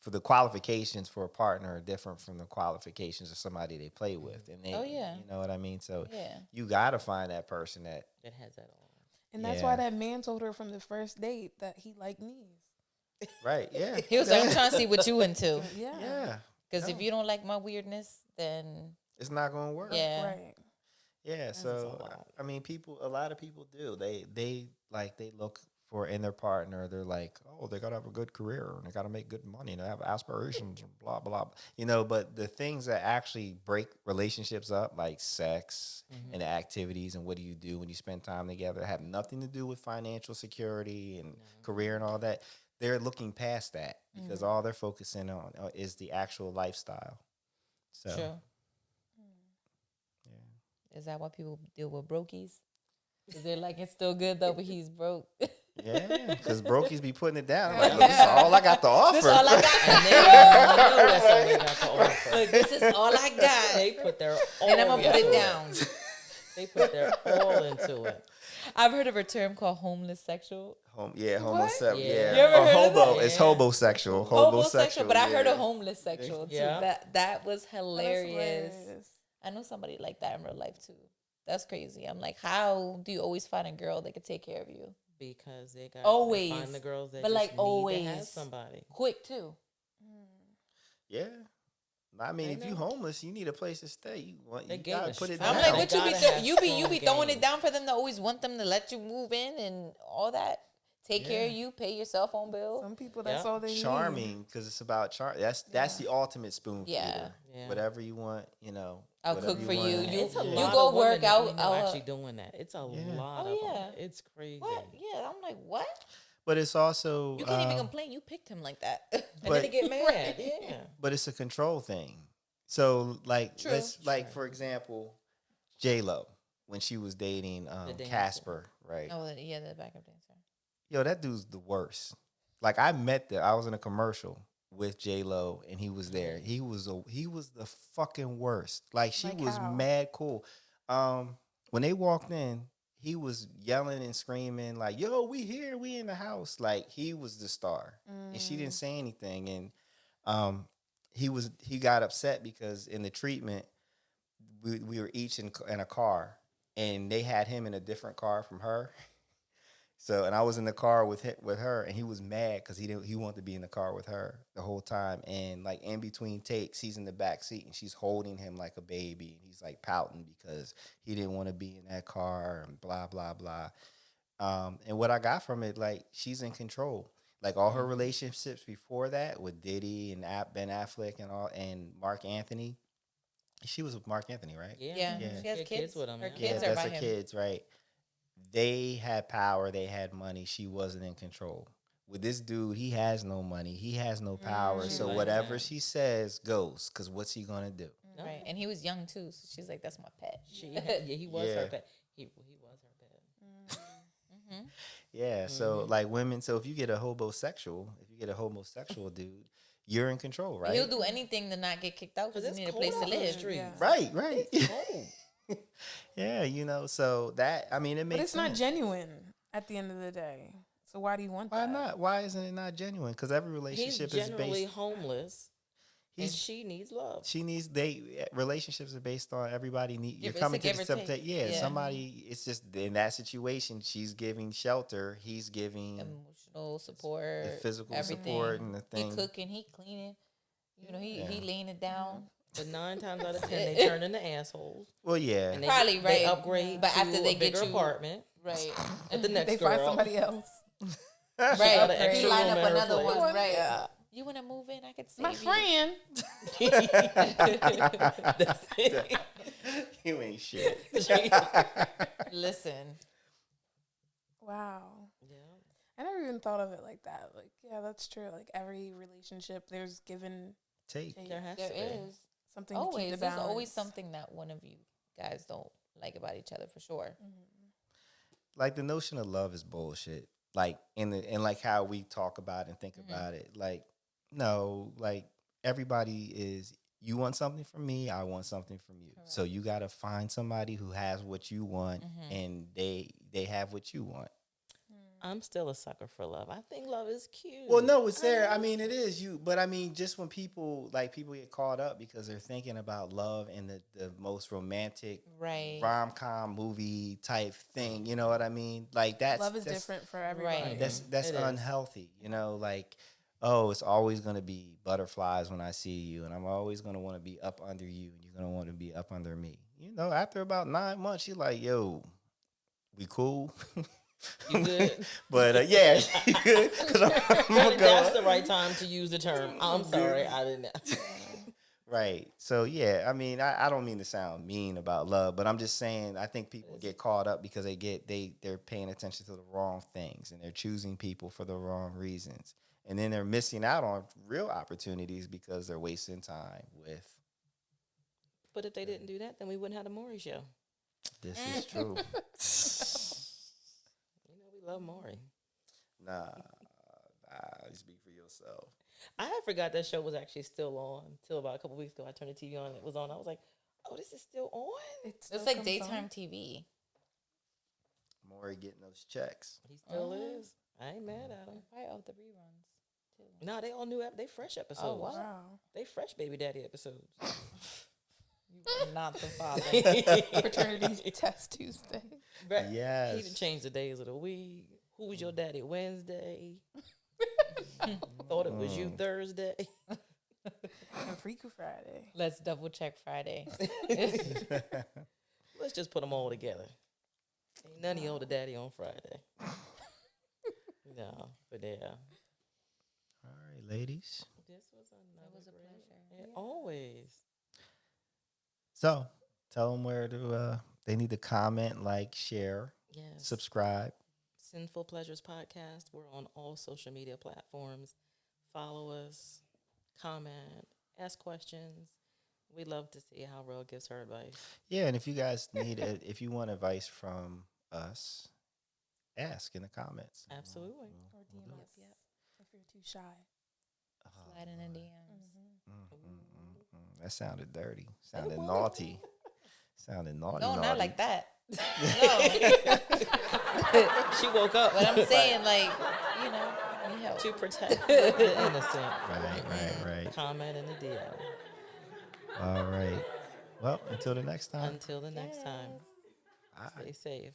for the qualifications for a partner are different from the qualifications of somebody they play with, and they, Oh, yeah. you know what I mean. So Yeah. you gotta find that person that That has that all. And that's Yeah. why that man told her from the first date that he liked knees. right, yeah, He was like, "I'm trying to see what you into, Yeah. yeah. because if you don't like my weirdness, then It's not gonna work. yeah." Right. Yeah, so I mean, a lot of people do. They look for in their partner. They're like, oh, they gotta have a good career and they gotta make good money and they have aspirations and blah blah. But the things that actually break relationships up, like sex and the activities and what do you do when you spend time together, have nothing to do with financial security and career and all that. They're looking past that because all they're focusing on is the actual lifestyle. So. True. Is that why people deal with brokies? Because they're like, it's still good though, but he's broke. Yeah, because brokies be putting it down. Like, look, this is all I got to offer. This is all I got. And they know that's all they got to offer. Look, this is all I got. They put their all And I'm gonna put it into down. They put their all into it. I've heard of a term called homeless sexual. Homosexual. Yeah. Yeah, You ever or heard of hobo. that? It's Yeah. homosexual. Homosexual, but I heard yeah. of homeless sexual too. Yeah. That was Oh, that's hilarious. hilarious. I know somebody like that in real life too. That's crazy. I'm like, how do you always find a girl that could take care of you? Because they got Always. to find the girls that But, just like, need to have always. somebody. Quick too. Yeah. I mean, I if you know. homeless, you need a place to stay. They You gave gotta us put it strong- I'm down. like, what you be gotta have you be strong throwing it game. down for them to always want them to let you move in and all that. Take care of Yeah. you, pay your cell phone bill. Some people, that's Yeah. all they need. Charming, because it's about charm. That's the ultimate spoon Yeah. feeder. Yeah. Whatever you want, I'll whatever cook for you. want. You- It's a you lot go of work women out, that we know I'll- actually doing that. It's a Yeah. lot Oh, of yeah. them. It's crazy. What? Yeah, I'm like, what? But it's also You can't even complain. You picked him like that. And But- then they get mad. Yeah. but it's a control thing. So like True. let's like for example, J-Lo when she was dating dancer. Casper, right? Oh, yeah, the backup dancer. Yo, that dude's the worst. Like I was in a commercial with J-Lo and he was there. He was the fucking worst. Like she Like was how? mad cool. When they walked in, he was yelling and screaming like, "Yo, we here, we in the house." Like he was the star. And she didn't say anything and he got upset because in the treatment we were each in a car and they had him in a different car from her. So, and I was in the car with her, and he was mad because he wanted to be in the car with her the whole time. And like in between takes, he's in the back seat and she's holding him like a baby, and he's like pouting because he didn't want to be in that car and blah blah blah. And what I got from it, like she's in control. Like all her relationships before that with Diddy and Ben Affleck and all, and Mark Anthony, she was with Mark Anthony, right? Yeah. Yeah, Yeah. she has She had kids. with him. Her yeah. kids Yeah, are that's by her him. kids, right? They had power, they had money. She wasn't in control. With this dude, he has no money, he has no power. So like whatever that. she says goes. Because what's he gonna do? No. Right, and he was young too, so she's like, "That's my pet." He was Yeah. her pet. He was her pet. Mhm. Yeah. So like women. So if you get a homosexual dude, you're in control, right? He'll do anything to not get kicked out because he it's need a cold place to out in the live. streets. Yeah. Right. It's cold. Yeah. So that it makes. But it's not sense. genuine at the end of the day. So why do you want Why that? not? Why isn't it not genuine? Because every He's relationship is generally based. homeless, and He's she needs love. Relationships are based on everybody need. You're Give- it's coming a to give the or step take. yeah, Yeah. somebody. It's just in that situation, she's giving shelter. He's giving Emotional support, the physical everything. support and the thing. He cooking, he cleaning. You know, he Yeah. laying it down. But 9 times out of 10, they turn into assholes. Well, yeah, And they, Probably they right. upgrade But to after they a get bigger you- apartment Right, at the next They girl. find somebody else. Got right. an He extra line room up at her another place. one. Right. Yeah. You want to move in? I could save My you. friend. That's it. you ain't shit. Listen, Wow. Yeah. I never even thought of it like that. Like, yeah, that's true. Like every relationship, there's given Take. take There has there to be. is something to always. keep the There's balance. always something that one of you guys don't like about each other for sure. Like the notion of love is bullshit. Like and like how we talk about and think about it. Like no, like everybody is. You want something from me, I want something from you. So you got to find somebody who has what you want, and they have what you want. I'm still a sucker for love. I think love is cute. Well, no, it's there. I mean, it is you, but I mean, just when people get caught up because they're thinking about love in the most romantic Right. rom-com movie type thing, you know what I mean? Like that's Love is that's- different for everybody. Right. That's It is. unhealthy, you know. Like, oh, it's always gonna be butterflies when I see you, and I'm always gonna want to be up under you, and you're gonna want to be up under me. You know, after about 9 months, you're like, yo, we cool. You good? But yeah, you good. 'Cause I'm gonna go That's up. the right time to use the term. I'm sorry, I didn't. Right. So yeah, I mean, I don't mean to sound mean about love, but I'm just saying I think people get caught up because they're paying attention to the wrong things and they're choosing people for the wrong reasons. And then they're missing out on real opportunities because they're wasting time with But if they didn't do that, then we wouldn't have the Maury show. this is true. You know, we love Maury. Nah, you speak for yourself. I had forgot that show was actually still on until about a couple weeks ago. I turned the TV on, it was on. I was like, Oh, this is still on? It's like daytime TV. Maury getting those checks. He still is. I ain't mad at him. Probably of the reruns too. No, they all new. They fresh episodes. Oh, wow. Wow. They fresh baby daddy episodes. You are not the father. Paternity test Tuesday. Right. Yes. He done changed the days of the week. Who was your daddy Wednesday? Thought it was you Thursday. And Freaky Friday. Let's double check Friday. Let's just put them all together. Ain't none of y'all the daddy on Friday. No, but yeah. All right, ladies. This was another was a great- pleasure. Yeah, always. So tell them where to. They need to comment, like, share, Yes. subscribe. Sinful Pleasures Podcast. We're on all social media platforms. Follow us, comment, ask questions. We love to see how Real gives her advice. Yeah, and if you guys need it, if you want advice from us, ask in the comments. Absolutely. Or We'll DM do us if you're too shy. it. Slide in the DMs. That sounded dirty. Sounded naughty. Sounded naughty. No, naughty. not like that. No. She woke up. But I'm saying, like, you know, we help. to protect the innocent. Right. Comment in the DM. All right. Well, until the next time. Until the next time. Bye. Stay safe.